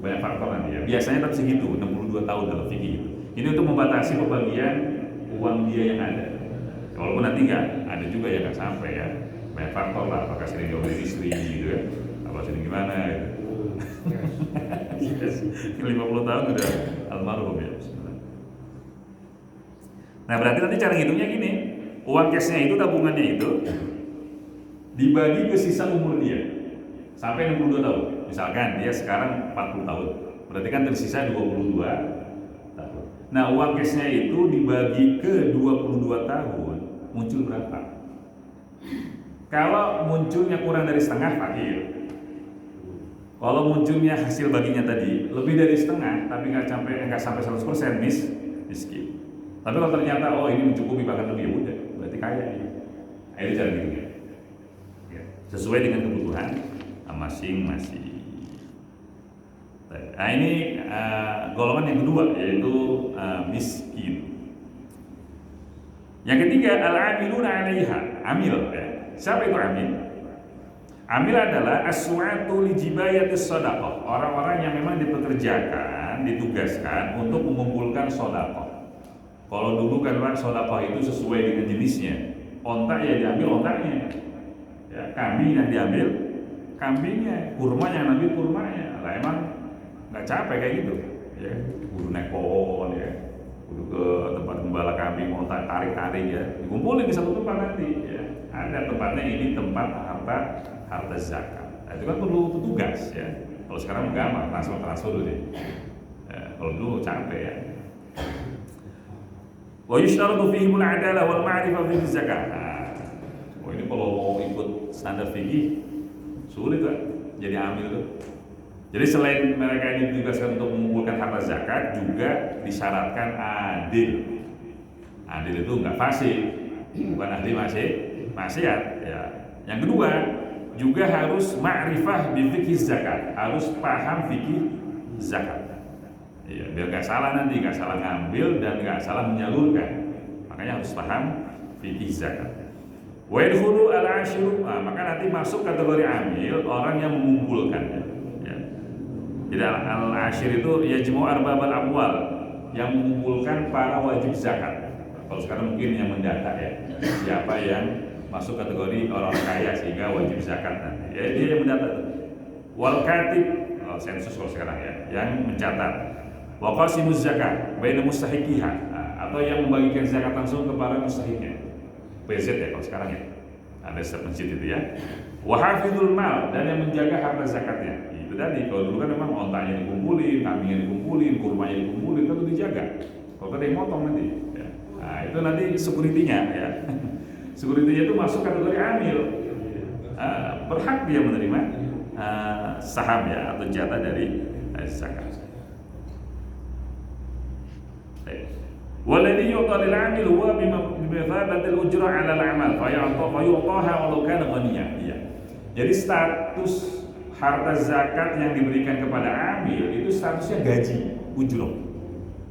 banyak faktor nanti ya. Biasanya tapi segitu, 62 tahun dalam fikih itu. Ini untuk membatasi pembagian uang dia yang ada. Walaupun nanti ada juga yang nggak sampai ya. Banyak faktor lah, apakah sering diobeli istri gitu ya, apa sering gimana gitu. 50 tahun sudah almarhum ya. Nah berarti nanti cara ngitungnya gini, uang cashnya itu, tabungannya itu dibagi ke sisa umur dia sampai 62 tahun. Misalkan dia sekarang 40 tahun, berarti kan tersisa 22 tahun. Nah uang cashnya itu dibagi ke 22 tahun, muncul berapa? Kalau munculnya kurang dari setengah, fakir. Kalau munculnya hasil baginya tadi lebih dari setengah, tapi nggak sampai 100%, miskin. Tapi kalau ternyata ini mencukupi bahkan lebih, udah berarti kaya ya. Itu cara gitu ya. Sesuai dengan kebutuhan masing-masing. Nah ini golongan yang kedua, yaitu miskin. Yang ketiga al-amiluna 'alaiha, amil ya. Siapa itu amil? Amil adalah as-su'atu li jibayatis shadaqah, orang-orang yang memang dipekerjakan, ditugaskan untuk mengumpulkan shadaqah. Kalau dulu kan shadaqah itu sesuai dengan jenisnya. Onta ya diambil ontaknya, ya, kambing yang diambil kambingnya, kurma yang diambil kurmanya. Lah emang nggak capek kayak gitu, ya, kudu naik pohon ya, kudu ke tempat gembala kambing, ontak tarik-tarik ya, dikumpulin di satu tempat nanti ya. Ada tempatnya, ini tempat harta zakat. Nah, itu kan perlu petugas ya. Kalau sekarang gampang, transfer dulu deh. Ya, kalau dulu capek ya. Wa yushtaratu fihim al-'adalah wal ma'rifah fi zakat. Ini kalau mau ikut standar fikih sulit kan jadi amil tuh. Jadi selain mereka ini ditugaskan untuk mengumpulkan harta zakat, juga disyaratkan adil. Adil itu enggak fasik, bukan ahli maksiat ya. Yang kedua, juga harus ma'rifah bi fikih zakat, harus paham fikih zakat. Ya, biar nggak salah nanti, nggak salah ngambil dan nggak salah menyalurkan. Makanya harus paham fikih zakat. Wa yadkhulu al-'ashru, maka nanti masuk kategori amil orang yang mengumpulkan. Ya. Jadi al-'ashir itu yajma'u arbabal amwal, yang mengumpulkan para wajib zakat. Kalau sekarang mungkin yang mendata ya, siapa yang masuk kategori orang kaya sehingga wajib zakat nanti. Ya, dia yang mendata. Wal katib, sensus kalau sekarang ya, yang mencatat. Wa qasimuz zakat baina mustahiqiha, atau yang membagikan zakat langsung kepada mustahiknya. PZ ya kalau sekarang ya. Ada setiap masjid itu ya. Wa hafizul mal, dan yang menjaga harta zakatnya. Itu tadi, kalau dulu kan memang ontanya dikumpulin, kambingnya dikumpulin, kurmanya dikumpulin, itu dijaga. Kalau ada yang motong nanti ya. Nah, itu nanti security-nya ya. Security-nya itu masuk kategori amil. Berhak dia menerima saham ya, atau jatah dari zakat. Walladhi yu'ta lil 'amil huwa bimathabatil ujrah 'ala al-'amal fa yu'taha walau kana ghaniyyan. Iya. Jadi status harta zakat yang diberikan kepada amil itu statusnya gaji, ujrah,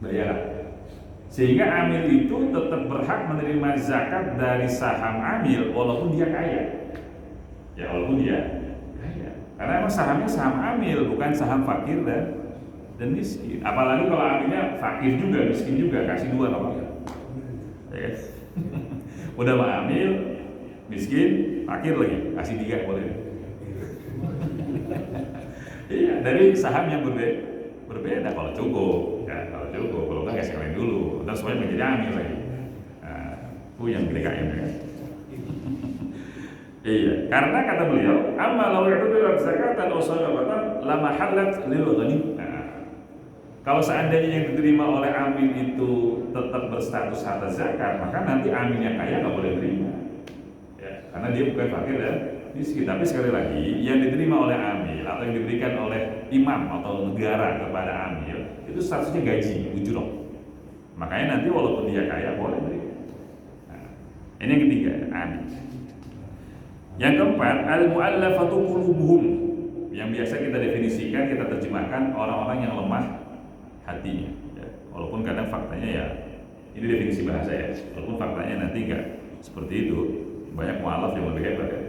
bayaran. Sehingga amil itu tetap berhak menerima zakat dari saham amil walaupun dia kaya. Ya, walaupun dia kaya. Karena emang sahamnya saham amil, bukan saham fakir dan miskin. Apalagi kalau amilnya fakir juga, miskin juga, kasih dua apa enggak? Ya. Udah mah amil, miskin, fakir lagi, kasih tiga boleh. Iya, dari saham yang berbeda kalau cukup, ya, kalau enggak kasih kalian dulu, terus semuanya menjadi amil lagi. Nah, yang gede kaya ya. Iya, karena kata beliau, amma law yu'tabarat zakatan aw sadaqatan lama halat lil ghani. Kalau seandainya yang diterima oleh amil itu tetap berstatus harta zakat, maka nanti amil yang kaya nggak boleh terima, ya, karena dia bukan fakir dan miskin. Tapi sekali lagi, yang diterima oleh amil atau yang diberikan oleh imam atau negara kepada amil itu statusnya gaji, ujroh. Makanya nanti walaupun dia kaya boleh beri. Nah, ini yang ketiga, adik. Yang keempat, al-mu'allafatu qulubuhum, yang biasa kita definisikan, kita terjemahkan orang-orang yang lemah hatinya. Ya. Walaupun kadang faktanya ya, ini definisi bahasa ya. Walaupun faktanya nanti enggak seperti itu. Banyak mu'allaf yang lebih hebat ya.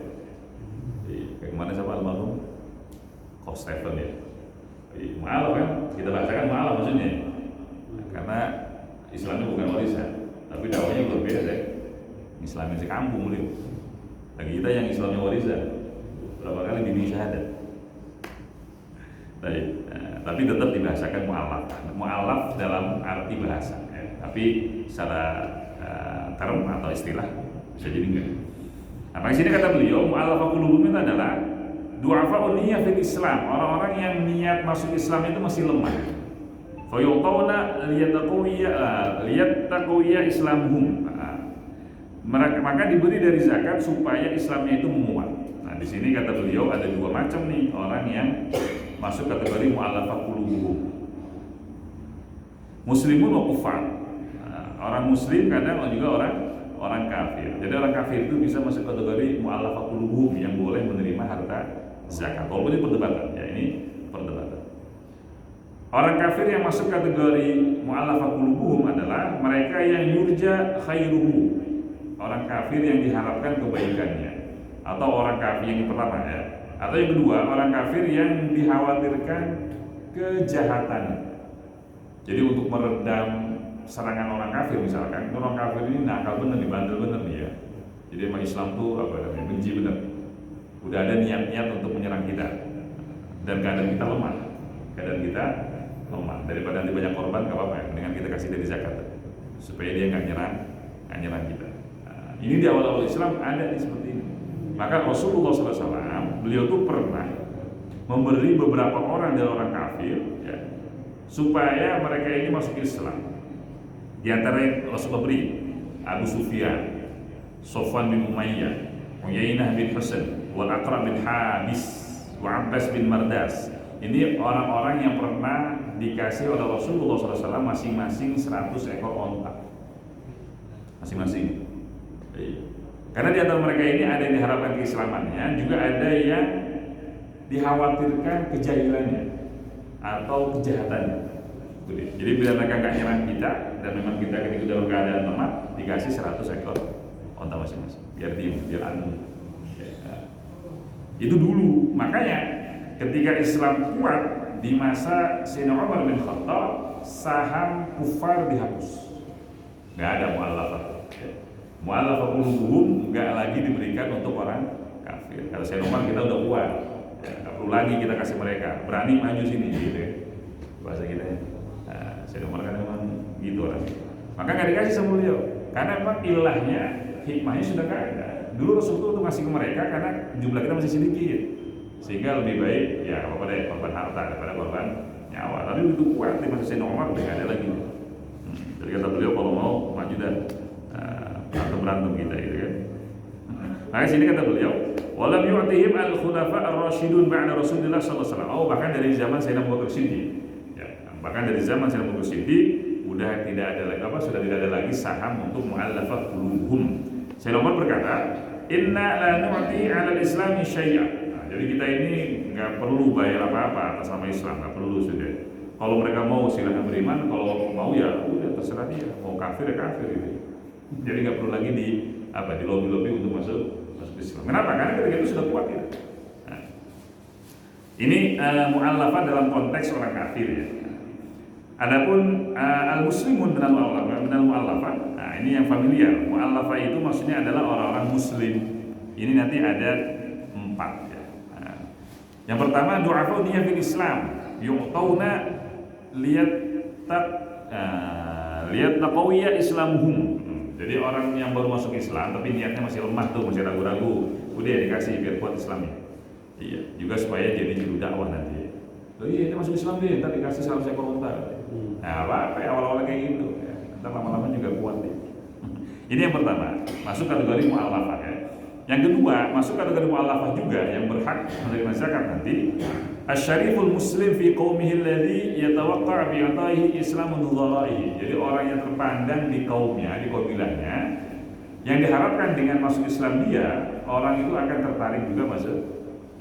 Kayak kemana siapa almarhum? Coach Stephen ya. Mu'allaf kan, kita bahasakan mu'allaf maksudnya. Nah, karena Islamnya bukan warisan, tapi dakwahnya berbeda deh. Islamin sekampung beliau. Lagi kita yang Islamnya warisan, berapa kali bimbing syahadat. Baik, tapi tetap dibahasakan mu'allaf. Mu'allaf dalam arti bahasa, ya. Tapi secara term atau istilah bisa jadi enggak. Nah, di sini kata beliau, mu'allafah qulubuhum itu adalah du'afa'un niyyah fil Islam, orang-orang yang niat masuk Islam itu masih lemah. Fa yuqawna liyataqawiyya islamuhum. Maka diberi dari zakat supaya Islamnya itu menguat. Nah, di sini kata beliau ada dua macam nih orang yang masuk kategori mu'allafah qulubuhum. Muslimun wa kufar. Orang muslim kadang juga orang kafir. Jadi orang kafir itu bisa masuk kategori mu'allafah qulubuhum yang boleh menerima harta zakat. Walaupun ini perdebatan, ya ini perdebatan. Orang kafir yang masuk kategori mu'allafah qulubuhum adalah mereka yang yurja khairuhu. Orang kafir yang diharapkan kebaikannya. Atau orang kafir yang pertama ya. Atau yang kedua, orang kafir yang dikhawatirkan kejahatannya. Jadi untuk meredam serangan orang kafir misalkan, orang kafir ini nakal bener nih, bandel bener nih ya. Jadi emang Islam tuh apa namanya, benci bener. Udah ada niat-niat untuk menyerang kita. Dan keadaan kita lemah. Daripada nanti banyak korban, gak apa-apa ya, dengan kita kasih dari zakat supaya dia nggak nyerang kita. Nah, ini di awal-awal Islam ada seperti ini. Maka Rasulullah SAW beliau tuh pernah memberi beberapa orang dari orang kafir ya, supaya mereka ini masuk Islam. Di antara yang Rasulullah beri Abu Sufyan, Sofwan bin Umayyah, Uyainah bin Husain, Wal Aqra bin Habis, wa Abbas bin Mardas. Ini orang-orang yang pernah dikasih oleh Rasulullah SAW masing-masing 100 ekor onta. Masing-masing. Karena di antara mereka ini ada yang diharapkan keislamannya, juga ada yang dikhawatirkan kejahilannya atau kejahatannya. Jadi bila mereka nggak nyerang kita dan memang kita ketika dalam keadaan lemah, dikasih 100 ekor onta masing-masing. Biar diem, biar anu. Itu dulu. Makanya ketika Islam kuat di masa Sayyidina Umar bin Khattab, saham kufar dihapus. Nggak ada mu'allafah. Mu'allafah qulubuhum nggak lagi diberikan untuk orang kafir. Kalau Sayyidina Umar kita udah kuat, ya, nggak perlu lagi kita kasih mereka. Berani maju sini, gitu ya. Bahasa kita ya. Nah, Sayyidina Umar kan memang gitu orang. Maka nggak dikasih sama beliau. Karena memang ilahnya, hikmahnya sudah nggak ada. Dulu Rasulullah itu masih ke mereka karena jumlah kita masih sedikit. Sehingga lebih baik ya apa deh korban harta daripada korban nyawa. Tapi itu kuat di masa Sayyidina Umar udah nggak ada lagi. Jadi kata beliau kalau mau maju dan berantem kita gitu kan. Nah sini kata beliau, walam yu'tihim al-khulafa ar-rasyidun ba'da Rasulullah sallallahu alaihi wasallam. Oh bahkan dari zaman Sayyidina Abu Bakar Siddiq. Ya, bahkan dari zaman Sayyidina Abu Bakar Siddiq sudah tidak ada lagi saham untuk mu'allafah qulubuhum. Sayyidina Umar berkata, "Inna la nu'ti 'ala al-islami syai'a." Jadi kita ini nggak perlu bayar apa-apa atas nama Islam, nggak perlu sudah. Kalau mereka mau silahkan beriman, kalau mau ya udah terserah dia, mau kafir ya kafir gitu. Jadi nggak perlu lagi di lobi untuk masuk Islam. Kenapa? Karena ketika itu sudah kuat ya. Nah, ini mu'allafah dalam konteks orang kafir ya. Adapun al-muslimun minal mu'allafah, nah ini yang familiar. Mu'allafah itu maksudnya adalah orang-orang muslim. Ini nanti ada 4 ya. Yang pertama du'afa niyyah fil Islam, yu'tauna liyataqawiyya islamuhum. Jadi orang yang baru masuk Islam tapi niatnya masih lemah tuh, masih ragu-ragu, udah dikasih biar kuat Islamnya. Iya, juga supaya jadi juru dakwah nanti. Oh iya, kita masuk Islam deh, ntar dikasih 100 ekor unta. Nah, apa ya awal-awal kayak gitu. Ya. Ntar lama-lama juga kuat deh. Ini yang pertama, masuk kategori mu'allafah ya. Yang kedua, masuk kategori mu'allafah juga yang berhak menerima zakat nanti Asy-syariful muslim fi qaumihi alladhi yatawaqqa' bi 'ata'ihi islamu nudhara'ihi. Jadi orang yang terpandang di kaumnya, di kabilahnya, yang diharapkan dengan masuk Islam dia, orang itu akan tertarik juga masuk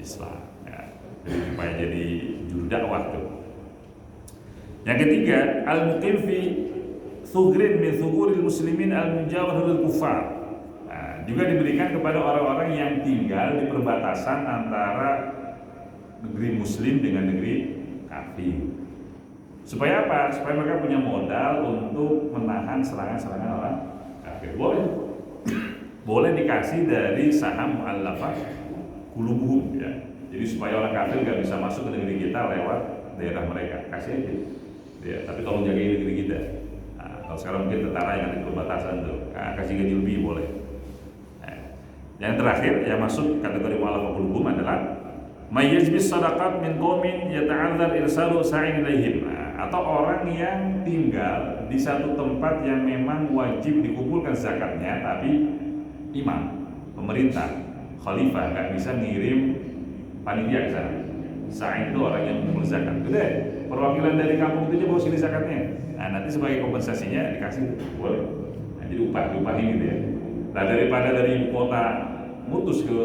Islam. Ya. Jadi supaya jadi juru dakwah tuh. Yang ketiga, al-muqim fi thugrin min thuguril muslimin al-mujawirul kufar. Nah, juga diberikan kepada orang-orang yang tinggal di perbatasan antara negeri muslim dengan negeri kafir. Supaya apa? Supaya mereka punya modal untuk menahan serangan-serangan orang kafir. Boleh dikasih dari saham mu'allafah qulubuhum ya. Jadi supaya orang kafir nggak bisa masuk ke negeri kita lewat daerah mereka, kasih aja. Ya, tapi tolong jagain negeri kita. Nah, kalau sekarang mungkin tentara yang ada di perbatasan tuh, kasih gaji lebih boleh. Nah, yang terakhir yang masuk kategori mu'allafah qulubuhum adalah mayyajbis sadaqat min qaumin yata'adzar irsalu sa'in ilaihim. Atau orang yang tinggal di satu tempat yang memang wajib dikumpulkan zakatnya, tapi imam, pemerintah, khalifah nggak bisa ngirim panitia ke sana. Sa'in itu orang yang mengumpul zakat. Udah, perwakilan dari kampung itu aja bawa sini zakatnya. Nah, nanti sebagai kompensasinya dikasih, boleh. Nah, jadi diupahin gitu ya. Nah, daripada dari ibu kota mutus ke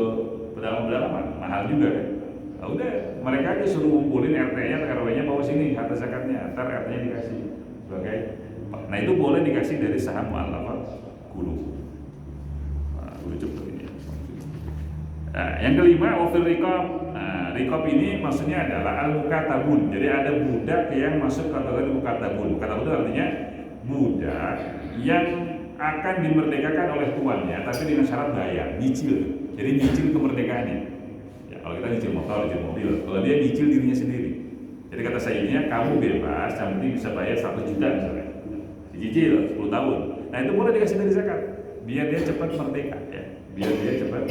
pedalaman mahal juga kan. Nah, udah, mereka aja suruh ngumpulin RT-nya atau RW-nya bawa sini harta zakatnya, ntar RT-nya dikasih sebagai. Nah, itu boleh dikasih dari saham mu'allafah qulubuhum. Nah, lucu ini. Nah, yang kelima, wafil riqab. Nah, riqab ini maksudnya adalah al-mukatabun. Jadi ada budak yang masuk kategori mukatabun. Mukatabun itu artinya budak yang akan dimerdekakan oleh tuannya, tapi dengan syarat bayar, nyicil. Jadi nyicil kemerdekaannya. Kalau kita nyicil motor, nyicil mobil, kalau dia nyicil dirinya sendiri. Jadi kata sayyidnya, kamu bebas, yang penting bisa bayar 1 juta misalnya. Dicicil 10 tahun. Nah, itu boleh dikasih dari zakat, biar dia cepat merdeka ya. Biar dia cepat.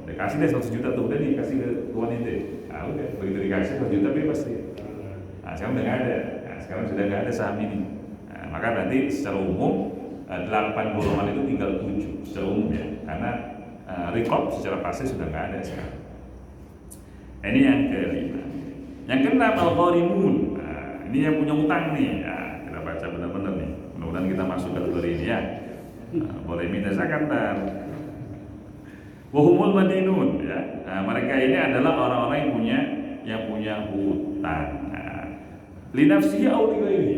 Dikasih deh 100 juta tuh, udah dikasih ke tuan itu. Nah, udah, begitu dikasih 100 juta bebas dia. Nah, sekarang udah nggak ada. Nah, sekarang sudah nggak ada saham ini. Nah, maka nanti secara umum 8 golongan itu tinggal 7 secara umum ya. Karena riqab secara pasti sudah nggak ada sekarang. Ini yang kelima. Yang keenam al-gharimun. Nah, ini yang punya utang nih. Nah, kita baca benar-benar nih. Mudah-mudahan kita masuk kategori ini ya. Boleh minta zakat dan wahumul madinun ya. Nah, mereka ini adalah orang-orang yang punya hutang. Nah, linafsihi aw lighairihi.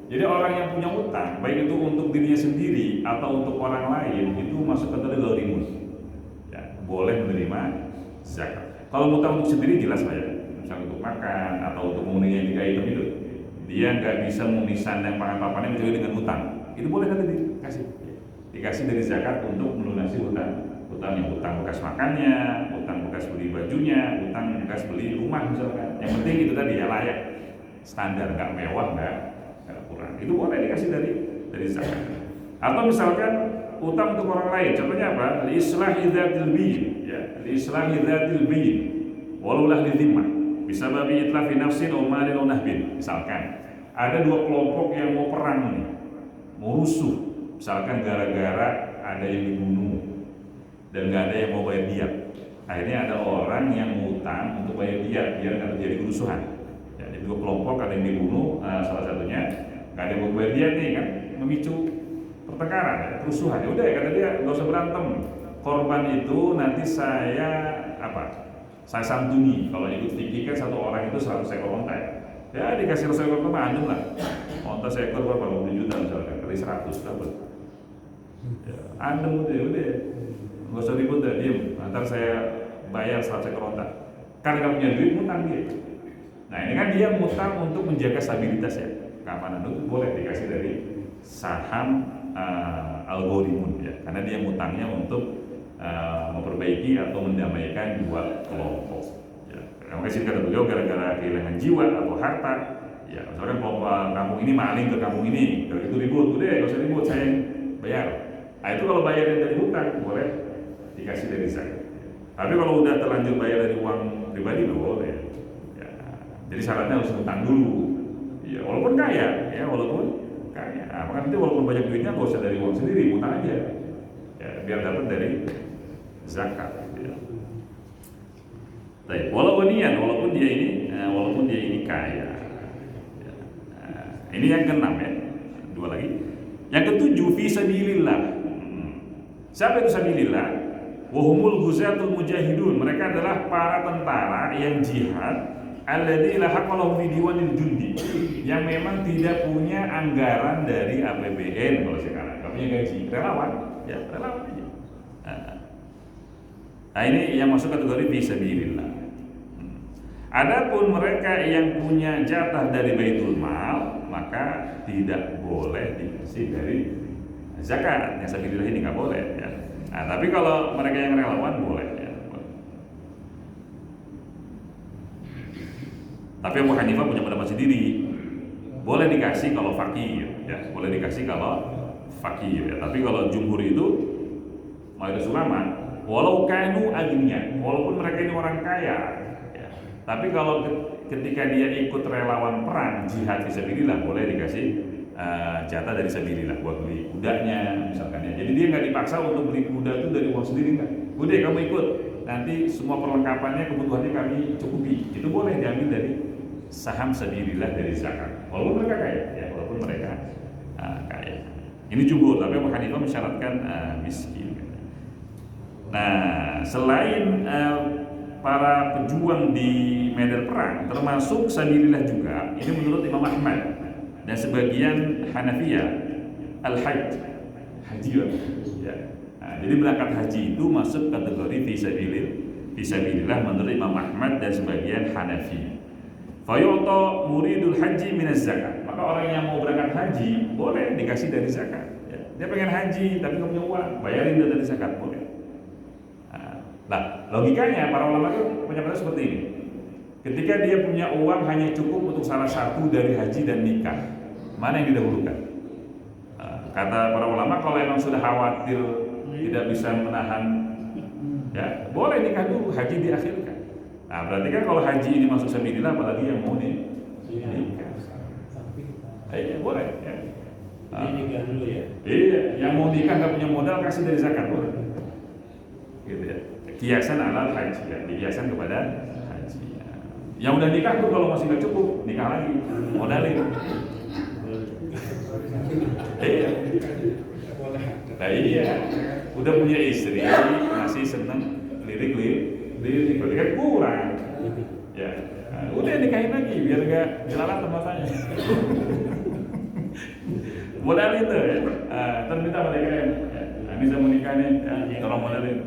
Jadi orang yang punya hutang, baik itu untuk dirinya sendiri atau untuk orang lain, itu masuk kategori gharimun. Ya, boleh menerima zakat. Kalau hutang untuk sendiri jelas lah ya, misalnya untuk makan atau untuk memenuhi yang item itu, dia nggak bisa memenuhi sandang pangan papannya kecuali dengan hutang. Itu boleh kan dikasih dari zakat untuk melunasi hutang bekas makannya, hutang bekas beli bajunya, hutang bekas beli rumah misalkan. Yang penting itu tadi ya layak, standar, nggak mewah, nggak kurang. Itu boleh dikasih dari zakat. Atau misalkan hutang untuk orang lain, contohnya apa? Li-islahi dzatil bayn, ya, li-islahi dzatil bayn, walau la lidhimmah, bisa babi itlafi nafsin aw malin aw nahbin. Misalkan ada 2 kelompok yang mau perang nih, mau rusuh, misalkan gara-gara ada yang dibunuh dan nggak ada yang mau bayar diat. Akhirnya ada orang yang ngutang untuk bayar diat biar nggak terjadi kerusuhan. Ya, jadi 2 kelompok, ada yang dibunuh, salah satunya nggak ada yang mau bayar diat nih kan, memicu pertengkaran, ya, kerusuhan. Ya udah, kata dia nggak usah berantem. Korban itu nanti saya santuni. Kalau ikut fikih kan 1 orang itu 100 ekor onta ya. Ya dikasih 100 ekor onta, adem lah. Onta seekor berapa? 20 juta misalkan, kali 100 dapat. Ya, adem udah. Nggak usah ribut dah, diem. Ntar saya bayar 100 ekor onta. Karena nggak punya duit, ngutang dia. Nah ini kan dia ngutang untuk menjaga stabilitas ya, keamanan. Itu boleh dikasih dari saham al-gharimun ya, karena dia ngutangnya untuk memperbaiki atau mendamaikan 2 kelompok ya. Yang kasih kata beliau gara-gara kehilangan jiwa atau harta ya, misalkan kelompok kampung ini maling ke kampung ini, kalau itu ribut, udah gak usah ribut, saya yang bayar. Nah itu kalau bayarnya dari hutang boleh dikasih dari zakat. Tapi kalau udah terlanjur bayar dari uang pribadi boleh ya. Jadi syaratnya harus hutang dulu ya, walaupun kaya ya, nah, maka nanti walaupun banyak duitnya gak usah dari uang sendiri, hutang aja ya, biar dapat dari zakat ya. Walaupun walaupun dia ini kaya. Ya. Ini yang keenam ya. Dua lagi. Yang ketujuh fi sabilillah. Siapa itu sabilillah? Wahumul ghuzatul mujahidun. Mereka adalah para tentara yang jihad alladzi la haqqalahu fi diwanil jundi, yang memang tidak punya anggaran dari APBN kalau sekarang, enggak punya gaji, relawan aja. Nah, ini yang masuk kategori fisabilillah. Adapun mereka yang punya jatah dari Baitul Mal, maka tidak boleh dikasih dari zakat. Yang sabilillah ini enggak boleh ya. Nah, tapi kalau mereka yang relawan boleh ya. Tapi Abu Hanifah punya pendapat sendiri. Boleh dikasih kalau fakir, ya. Boleh dikasih kalau fakir, ya. Tapi kalau jumhur itu mayoritas ulama, walau kanu agniya, walaupun mereka ini orang kaya, ya. Tapi kalau ketika dia ikut relawan perang jihad fisabilillah, boleh dikasih jatah dari sabilillah buat beli kudanya misalkan ya. Jadi dia nggak dipaksa untuk beli kuda itu dari uang sendiri kan. Udah kamu ikut, nanti semua perlengkapannya kebutuhannya kami cukupi. Itu boleh diambil dari saham sabilillah dari zakat. Walaupun mereka kaya, ya walaupun mereka kaya. Ini jumhur, tapi Abu Hanifah mensyaratkan miskin. Nah, selain para pejuang di medan perang, termasuk sabilillah juga, ini menurut Imam Ahmad dan sebagian Hanafiyah, al-hajj, haji ya. Nah, jadi berangkat haji itu masuk kategori fisabilillah menurut Imam Ahmad dan sebagian Hanafi. Fayu'ta muridul haji minaz zakat. Maka orang yang mau berangkat haji boleh dikasih dari zakat. Ya. Dia pengen haji tapi nggak punya uang, bayarin dari zakat boleh. Nah, logikanya para ulama itu punya pendapat seperti ini. Ketika dia punya uang hanya cukup untuk salah satu dari haji dan nikah, mana yang didahulukan? Kata para ulama, kalau memang sudah khawatir tidak bisa menahan, ya boleh nikah dulu, haji diakhirkan. Nah, berarti kan kalau haji ini masuk sabilillah, apalagi yang mau nikah. Boleh ya. Nikah dulu ya. Iya, yang mau nikah nggak punya modal kasih dari zakat boleh. Gitu ya. Kiasan alal haji ya, kiasan kepada haji. Ya. Yang udah nikah tuh kalau masih nggak cukup, nikah lagi, modalin. Iya. Nah iya, udah punya istri masih seneng lirik-lirik, berarti kan kurang. Ya, nah, udah nikahin lagi biar nggak jelalatan matanya. Modalin tuh ya, terminta mereka ya. Ini saya mau nikah nih, ya, tolong modalin.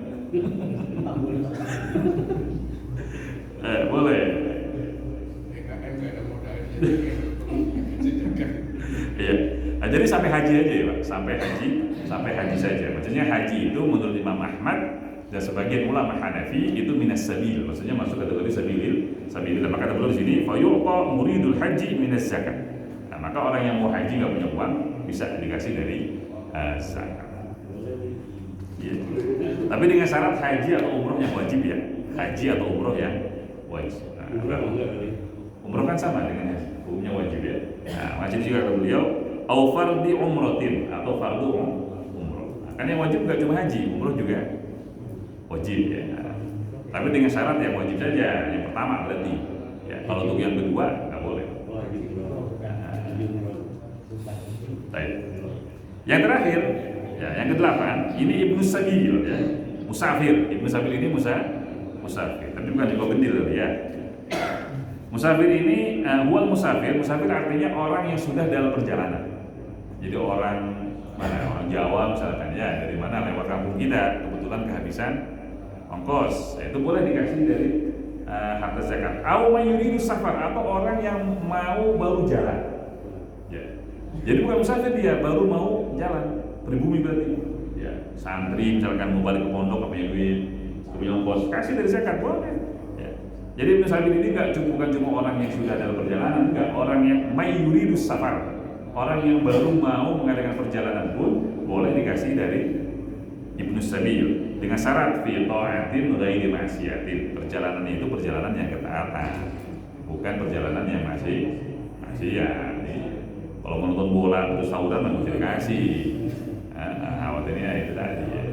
Boleh. Iya. Nah, jadi sampai haji aja ya Pak, sampai haji saja. Maksudnya haji itu menurut Imam Ahmad dan sebagian ulama Hanafi itu minas sabil, maksudnya masuk kategori sabilillah. Maka kata beliau di sini, fayuqa muridul haji minas zakat. Nah, maka orang yang mau haji nggak punya uang bisa dikasih dari zakat. Ya. Tapi dengan syarat haji atau umroh yang wajib ya, haji atau umroh yang wajib. Nah, umroh kan sama dengan haji, hukumnya wajib ya. Nah, wajib juga kata beliau, au fardi umrotin atau fardu umroh. Nah, kan yang wajib nggak cuma haji, umroh juga wajib ya. Nah, tapi dengan syarat yang wajib saja. Yang pertama berarti, ya kalau untuk yang kedua nggak boleh. Yang terakhir, ya, yang kedelapan, ini Ibnu Sabil ya, musafir. Ibnu Sabil ini musafir, tapi bukan juga bedil ya. Musafir ini huwal musafir artinya orang yang sudah dalam perjalanan. Jadi orang mana? Orang Jawa misalkan ya, dari mana lewat kampung kita, kebetulan kehabisan ongkos, itu boleh dikasih dari harta zakat. Au mayuridu safar, atau orang yang mau baru jalan. Ya. Jadi bukan musafir dia, baru mau jalan, pribumi berarti. Ya, santri misalkan mau balik ke pondok, apa punya duit, punya ongkos, kasih dari zakat boleh. Jadi Ibnu Sabil ini bukan cuma orang yang sudah dalam perjalanan, enggak, orang yang mayuridu safar, orang yang baru mau mengadakan perjalanan pun boleh dikasih dari Ibnu Sabil dengan syarat fi ta'atin ghairi ma'siyatin. Perjalanan itu perjalanan yang ketaatan, bukan perjalanan yang maksiat. Kalau menonton bola terus sahuran nggak bisa dikasih. Khawatirnya itu tadi ya.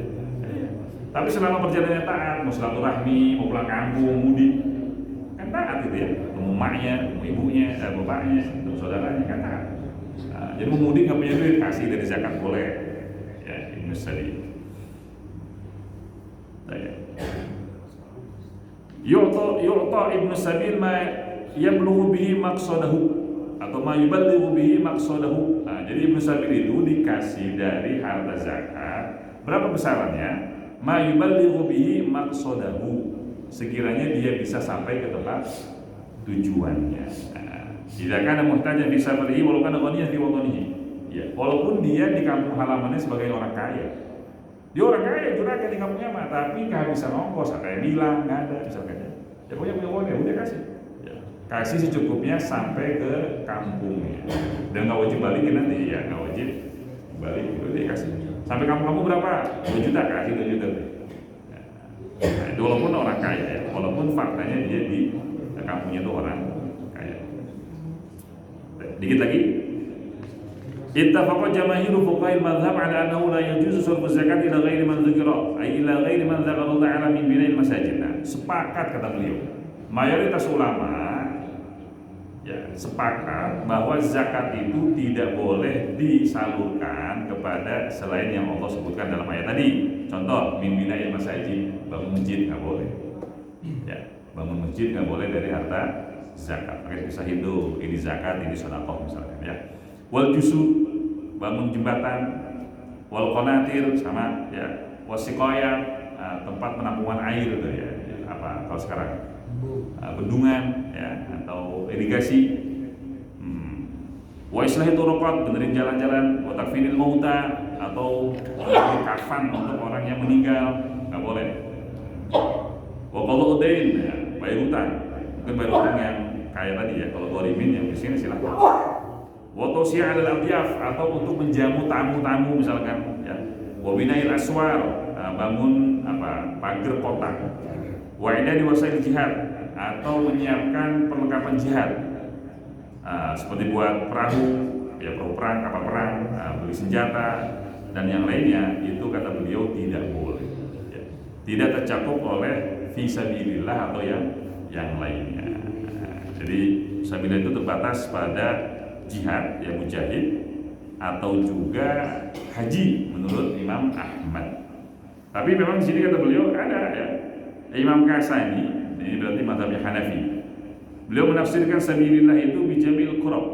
Tapi selama perjalanannya taat, mau silaturahmi, mau pulang kampung, mudik, taat itu ya, emaknya, ibunya, bapaknya, saudaranya kan taat. Jadi memudik nggak punya duit, kasih dari zakat boleh. Ya, Ibnu Sabil. Yu'ta Ibnu Sabil ma yablughu bihi maqsadahu atau ma yuballighu bihi maqsadahu. Jadi Ibnu Sabil itu dikasih dari harta zakat berapa besarannya? Ma yuballighu bihi maqsadahu. Sekiranya dia bisa sampai ke tempat tujuannya. Jika kana muhtajan fi safarihi walau kana ghaniyan fi watanihi. Ya, walaupun dia di kampung halamannya sebagai orang kaya. Dia orang kaya juragan di kampungnya mah, tapi kehabisan ongkos, kayak bilang nggak ada misalkan ya. Ya punya uang ya udah kasih. Ya, kasih secukupnya sampai ke kampungnya. Dan nggak wajib balikin nanti ya, nggak wajib balik itu dia kasih. Sampai kampung berapa? 2 juta kasih 2 juta. Nah, itu walaupun orang kaya ya, walaupun faktanya dia di kampungnya itu orang kaya. Dikit lagi. Ittafaqa jamaahiru fuqaha'il madhhab 'ala annahu la yajuzu sarfu zakat ila ghairi man dzukira, ay ila ghairi man dzakara Allah ta'ala min bina'il masajid. Sepakat kata beliau. Mayoritas ulama ya sepakat bahwa zakat itu tidak boleh disalurkan kepada selain yang Allah sebutkan dalam ayat tadi. Contoh, min bina'il masajid, bangun masjid nggak boleh. Ya, bangun masjid nggak boleh dari harta zakat. Pakai kisah Hindu, ini zakat, ini sedekah misalnya ya. Wal jusu, bangun jembatan. Wal qanatir, sama ya. Wasiqaya, tempat penampungan air itu ya. Apa kalau sekarang bendungan ya atau irigasi. Wa islahi turuqat, benerin jalan-jalan. Wa takfinil mauta, atau kafan untuk orang yang meninggal, nggak boleh. Wa qada'u dain, ya, bayar hutang. Mungkin bayar hutang yang kayak tadi ya, kalau gharimin yang di sini silakan. Wa tawsi'a 'alal adyaf, atau untuk menjamu tamu-tamu misalkan ya. Wa bina'il aswar, bangun pagar kota. Wa idadi wasail jihad, atau menyiapkan perlengkapan jihad. Seperti buat perahu, ya perahu perang, kapal perang, beli senjata dan yang lainnya, itu kata beliau tidak boleh. Ya. Tidak tercakup oleh fisabilillah atau yang lainnya. Jadi fisabilillah itu terbatas pada jihad ya mujahid atau juga haji menurut Imam Ahmad. Tapi memang di sini kata beliau ada ya Imam Kasani, ini berarti mazhabnya Hanafi. Beliau menafsirkan sabilillah itu bijamil qurab.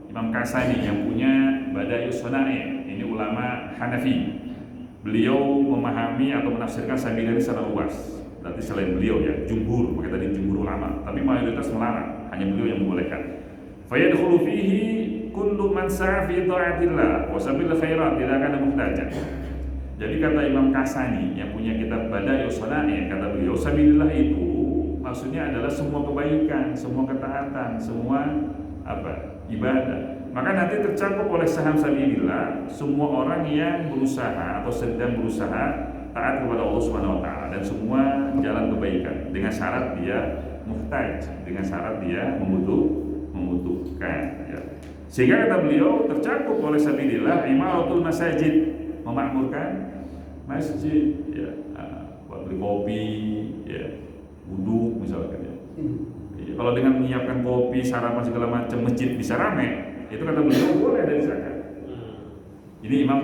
Imam Kasani yang punya Bada'ius Sana'i, ini ulama Hanafi. Beliau memahami atau menafsirkan sabilillah secara luas. Berarti selain beliau ya, jumhur, makanya tadi jumhur ulama, tapi mayoritas melarang, hanya beliau yang membolehkan. Fayadkhulu fihi kullu man sa'a fi ta'atillah wa sabil khairat idza kana muhtajan. Jadi kata Imam Kasani yang punya kitab Bada'ius Sana'i, kata beliau sabilillah itu maksudnya adalah semua kebaikan, semua ketaatan, semua ibadah. Maka nanti tercakup oleh saham sabilillah semua orang yang berusaha atau sedang berusaha taat kepada Allah Subhanahu wa taala dan semua jalan kebaikan dengan syarat dia muhtaj, dengan syarat dia membutuhkan ya. Sehingga kata beliau tercakup oleh sabilillah imaratul masajid, memakmurkan masjid ya, buat beli kopi ya, wudhu misalkan ya. Kalau dengan menyiapkan kopi, sarapan segala macam, masjid bisa ramai, itu kata beliau boleh dari zakat. Ini Imam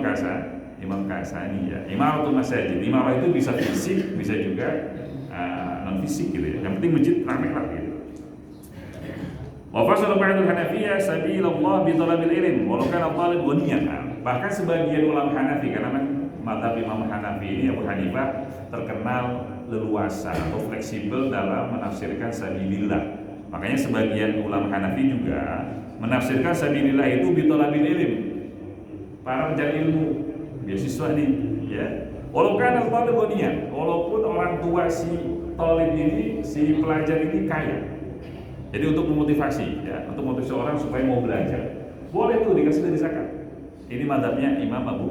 Kasani ya. Imaratul masajid, imarah itu bisa fisik, bisa juga non fisik gitu ya. Yang penting masjid ramai lah gitu. Wa fasala ba'dul Hanafiyah sabilallah bi talabil ilm walau kana talib ghaniyan. Bahkan sebagian ulama Hanafi, karena mazhab Imam Hanafi ini Abu Hanifah terkenal leluasa atau fleksibel dalam menafsirkan sabilillah. Makanya sebagian ulama Hanafi juga menafsirkan sabilillah itu bi talabil ilm. Para pencari ilmu, beasiswa nih, ya. Walau kana talib ghaniyan, walaupun orang tua si talib ini, si pelajar ini kaya. Jadi untuk memotivasi, ya, untuk memotivasi orang supaya mau belajar, boleh tuh dikasih dari zakat. Ini mazhabnya Imam Abu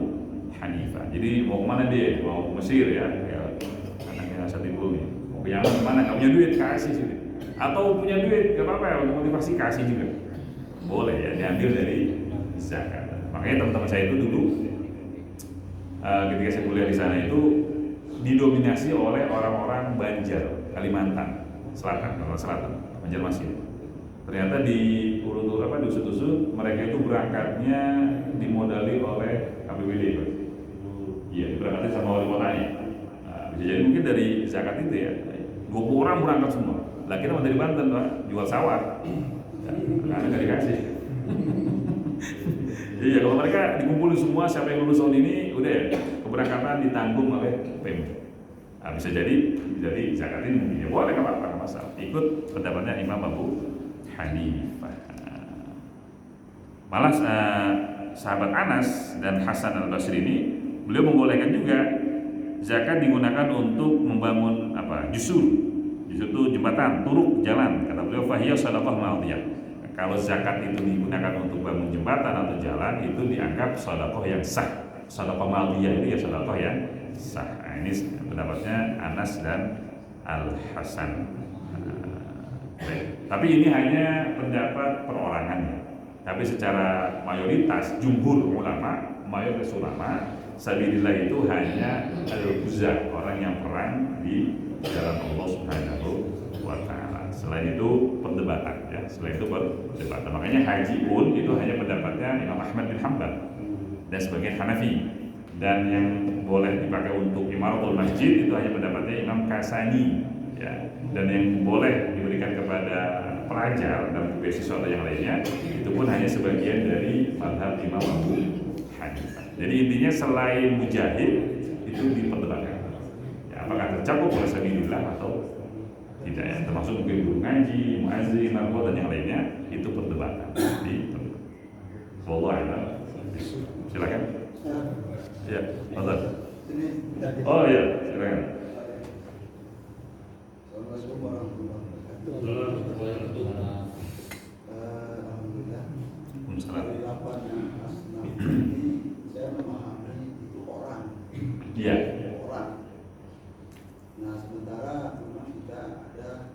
Hanifah. Jadi mau kemana dia? Mau ke Mesir ya, anaknya Satibul nih. Mau ke Yaman kemana? Gak punya duit, kasih sini. Atau punya duit, gak apa-apa ya, untuk motivasi kasih juga. Boleh ya, diambil dari zakat. Makanya teman-teman saya itu dulu, ketika saya kuliah di sana itu didominasi oleh orang-orang Banjar, Kalimantan. selatan, Banjarmasin. Ternyata di usut-usut mereka itu berangkatnya dimodali oleh APBD, Pak. Iya, diberangkatin sama wali kotanya. Nah, bisa jadi mungkin dari zakat itu ya. 20 orang berangkat semua. Lah kita dari Banten, Pak, jual sawah. Ya, karena nggak dikasih. Iya, kalau mereka dikumpulin semua siapa yang lulus tahun ini, udah ya, keberangkatan ditanggung oleh PEM. Nah, bisa jadi zakatin mungkin ya boleh, nggak apa-apa, nggak masalah. Ikut pendapatnya Imam Abu Hanifah. Malah sahabat Anas dan Hasan al-Basri ini, beliau membolehkan juga zakat digunakan untuk membangun jusur itu jembatan, turuk jalan. Kata beliau, fahiyah sadaqah ma'diyah. Kalau zakat itu digunakan untuk bangun jembatan atau jalan, itu dianggap sedekah yang sah. Sedekah maldiyah itu ya sedekah yang sah. Nah, ini pendapatnya Anas dan Al-Hasan. Tapi ini hanya pendapat perorangannya. Tapi secara mayoritas jumhur ulama, mayoritas ulama, sabilillah itu hanya al-ghuzah, orang yang perang di jalan Allah Subhanahu wa ta'ala. Selain itu perdebatan ya, perdebatan. Makanya haji pun itu hanya pendapatnya Imam Ahmad bin Hanbal dan sebagian Hanafi. Dan yang boleh dipakai untuk imaratul masjid itu hanya pendapatnya Imam Kasani ya. Dan yang boleh diberikan kepada pelajar dan beasiswa atau yang lainnya itu pun hanya sebagian dari mazhab Imam Abu Hanifah. Jadi intinya selain mujahid itu diperdebatkan ya, apakah tercakup oleh sabilillah atau tidak ya, termasuk mungkin guru ngaji, muazzin, narko dan yang lainnya, itu perdebatan. Wallahu a'lam. Silakan. Ya, Ustaz. Oh iya, silakan. Assalamualaikum warahmatullahi wabarakatuh. Alhamdulillah. Dari lapan asnaf ini saya memahami itu orang. Iya. Orang. Nah, sementara memang kita ada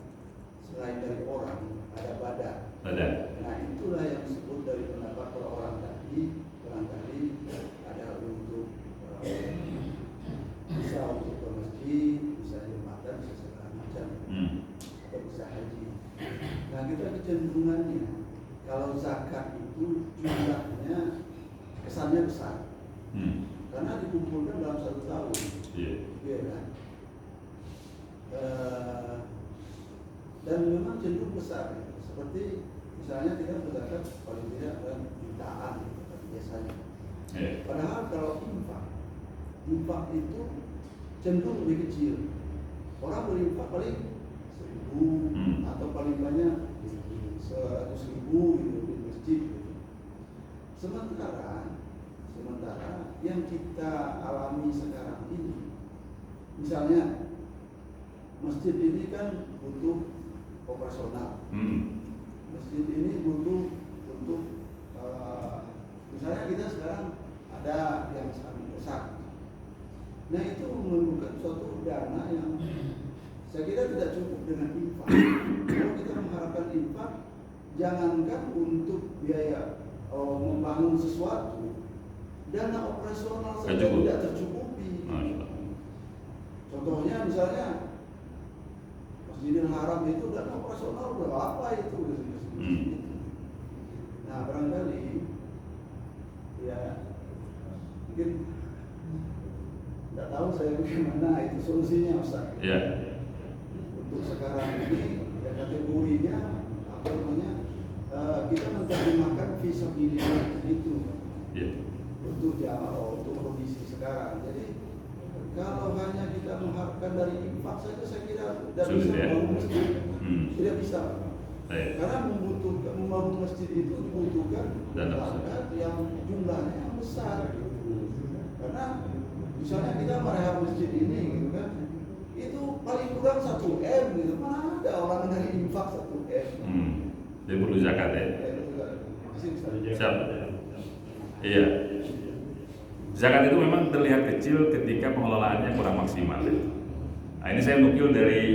selain dari orang ada badan. Badan. Nah, itulah yang disebut dari pendapat per orang tadi, barangkali ada untuk bisa untuk ke masjid, bisa jumatan, bisa segala macam, atau bisa haji. Nah, kita kecenderungannya kalau zakat itu jumlahnya kesannya besar, karena dikumpulkan dalam 1 tahun. Iya kan? Dan memang cenderung besar, seperti misalnya kita berzakat paling tidak ada jutaan biasanya. Padahal kalau infak itu cenderung lebih kecil. Orang berinfak paling 1.000 atau paling banyak 100.000 gitu di masjid. Sementara yang kita alami sekarang ini, misalnya masjid ini kan butuh operasional. Masjid ini butuh untuk misalnya kita sekarang ada yang sangat besar. Nah, itu memerlukan suatu dana yang saya kira tidak cukup dengan infak. Kalau kita mengharapkan infak, jangankan untuk biaya membangun sesuatu, dana operasional saja tidak tercukupi. Contohnya misalnya Masjidil Haram itu dana operasional berapa itu? Nah, barangkali ya mungkin tidak tahu saya bagaimana itu solusinya, Ustaz. Untuk sekarang ini ya kategorinya apa namanya, kita menerjemahkan fisabilillah itu untuk untuk kondisi sekarang. Jadi kalau hanya kita mengharapkan dari infak saja, saya kira tidak bisa membangun masjid. Tidak bisa. Karena membangun masjid itu dibutuhkan zakat yang jumlahnya yang besar. Karena misalnya kita merehab masjid ini, gitu kan, itu paling kurang 1 M, gitu. Mana ada orang dari infak 1 M? Jadi perlu zakat ya. Siap. Iya. Zakat itu memang terlihat kecil ketika pengelolaannya kurang maksimal. Nah, ini saya nukil dari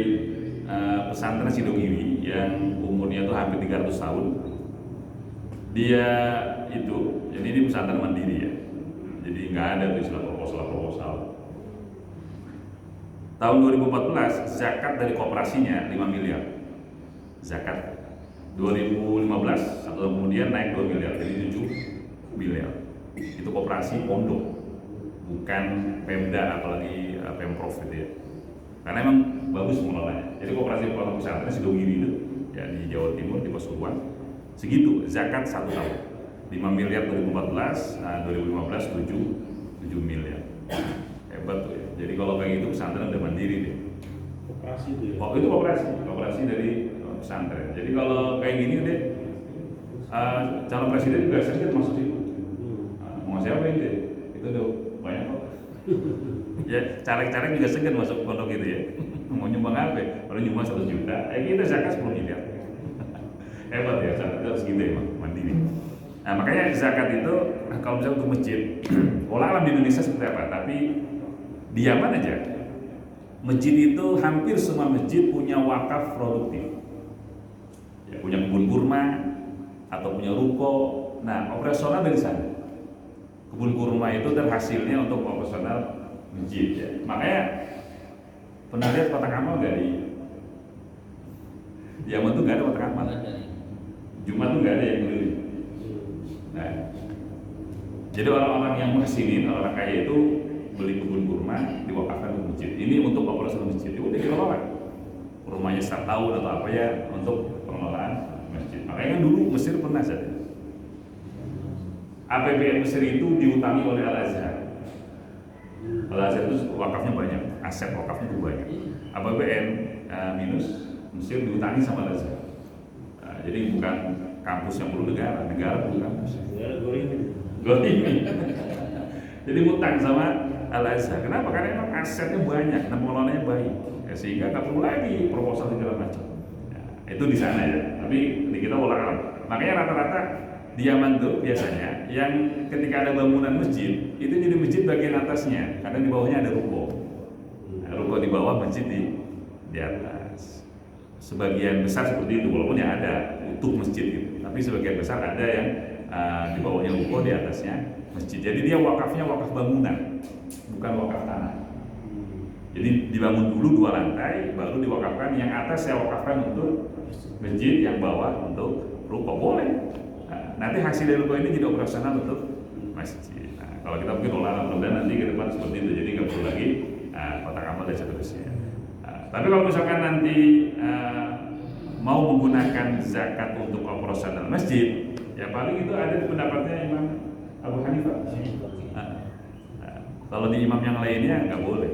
pesantren Sidogiwi yang umurnya itu hampir 300 tahun. Dia itu, jadi ini pesantren mandiri ya. Jadi nggak ada tuh istilah proposal. Tahun 2014 zakat dari koperasinya 5 miliar. zakat. 2015 atau kemudian naik 2 miliar, jadi 7 miliar. Itu koperasi pondok, bukan Pemda apalagi Pemprov gitu ya. Karena emang bagus pengelolanya. Jadi koperasi pondok pesantren Sidogiri itu ya di Jawa Timur di Pasuruan segitu zakat 1 tahun 5 miliar 2014, 2015 7 miliar. Hebat tuh ya. Jadi kalau kayak gitu pesantren udah mandiri deh. Koperasi itu ya? Oh itu koperasi dari pesantren. Jadi kalau kayak gini deh, calon presiden juga sedikit masuk situ. Mau siapa ini? Itu udah banyak kok. Ya caleg-caleg juga segan masuk pondok gitu ya. Mau nyumbang apa? Kalau nyumbang 100 juta, kita zakat 10 miliar. Hebat ya, zakat harus gitu ya, mandiri. Nah makanya zakat itu kalau misalnya untuk masjid, olah alam di Indonesia seperti apa? Tapi di Yaman aja, masjid itu hampir semua masjid punya wakaf produktif. Ya, punya kebun kurma atau punya ruko. Nah operasional dari sana. Kebun kurma itu terhasilnya untuk operasional masjid ya. Makanya pernah lihat kotak amal nggak di Yaman tuh nggak ada kotak amal. Jumat tuh nggak ada yang keliling. Nah, jadi orang-orang yang muhsinin, orang kaya itu beli kebun kurma diwakafkan untuk masjid. Ini untuk operasional masjid. Itu udah dikelola. Rumahnya setiap tahun atau apa ya untuk pengelolaan masjid. Makanya kan dulu Mesir pernah saja. APBN Mesir itu diutangi oleh Al-Azhar. Al-Azhar itu wakafnya banyak, aset wakafnya itu banyak. APBN minus Mesir diutangi sama Al-Azhar. Jadi bukan kampus yang perlu negara perlu kampus. Negara goreng. Jadi ngutang sama Al-Azhar. Kenapa? Karena emang asetnya banyak, dan pengelolaannya baik. Ya, sehingga nggak perlu lagi proposal segala macam. Ya, itu di sana ya. Tapi di kita olah. Makanya rata-rata di Yaman tuh biasanya yang ketika ada bangunan masjid itu jadi masjid bagian atasnya, karena di bawahnya ada ruko. Nah, ruko di bawah, masjid di atas. Sebagian besar seperti itu, walaupun ya ada utuh masjid gitu. Tapi sebagian besar ada yang di bawahnya ruko, di atasnya masjid. Jadi dia wakafnya wakaf bangunan, bukan wakaf tanah. Jadi dibangun dulu 2 lantai, baru diwakafkan. Yang atas saya wakafkan untuk masjid, yang bawah untuk ruko. Boleh. Nah, nanti hasil dari ruko ini jadi operasional untuk masjid. Nah, kalau kita mungkin olah mudah nanti ke depan seperti itu. Jadi nggak perlu lagi kotak amal dan seterusnya. Tapi kalau misalkan nanti mau menggunakan zakat untuk operasional masjid, ya paling itu ada di pendapatnya Imam Abu Hanifah. Kalau di imam yang lainnya nggak boleh,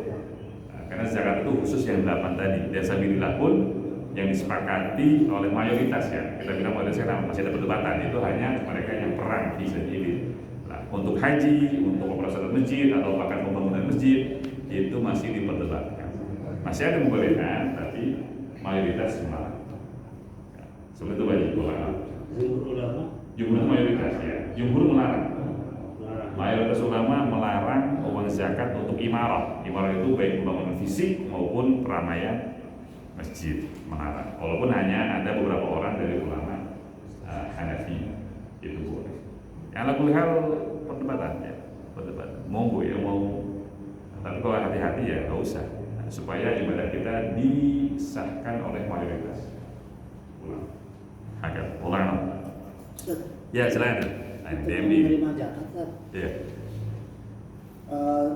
karena zakat itu khusus yang 8 tadi. Dan sabilillah pun yang disepakati oleh mayoritas ya. Kita bilang pada sekarang masih ada perdebatan, itu hanya mereka yang perang di sendiri. Nah, untuk haji, untuk operasional masjid atau bahkan pembangunan masjid itu masih diperdebatkan. Masih ada membolehkan, tapi mayoritas melarang. Seperti itu banyak ulama. Jumhur mayoritas ya. Jumhur melarang. Mayoritas ulama melarang uang zakat untuk imarah. Imarah itu baik pembangunan fisik maupun keramaian masjid, melarang. Walaupun hanya ada beberapa orang dari ulama Hanafi itu boleh. Yang laku hal perdebatan ya, perdebatan. Monggo ya mau. Tapi kalau hati-hati ya nggak usah. Supaya ibadah kita disahkan oleh mayoritas ulama. Agak ulama. Ya silakan. Menerima zakat kan? Iya.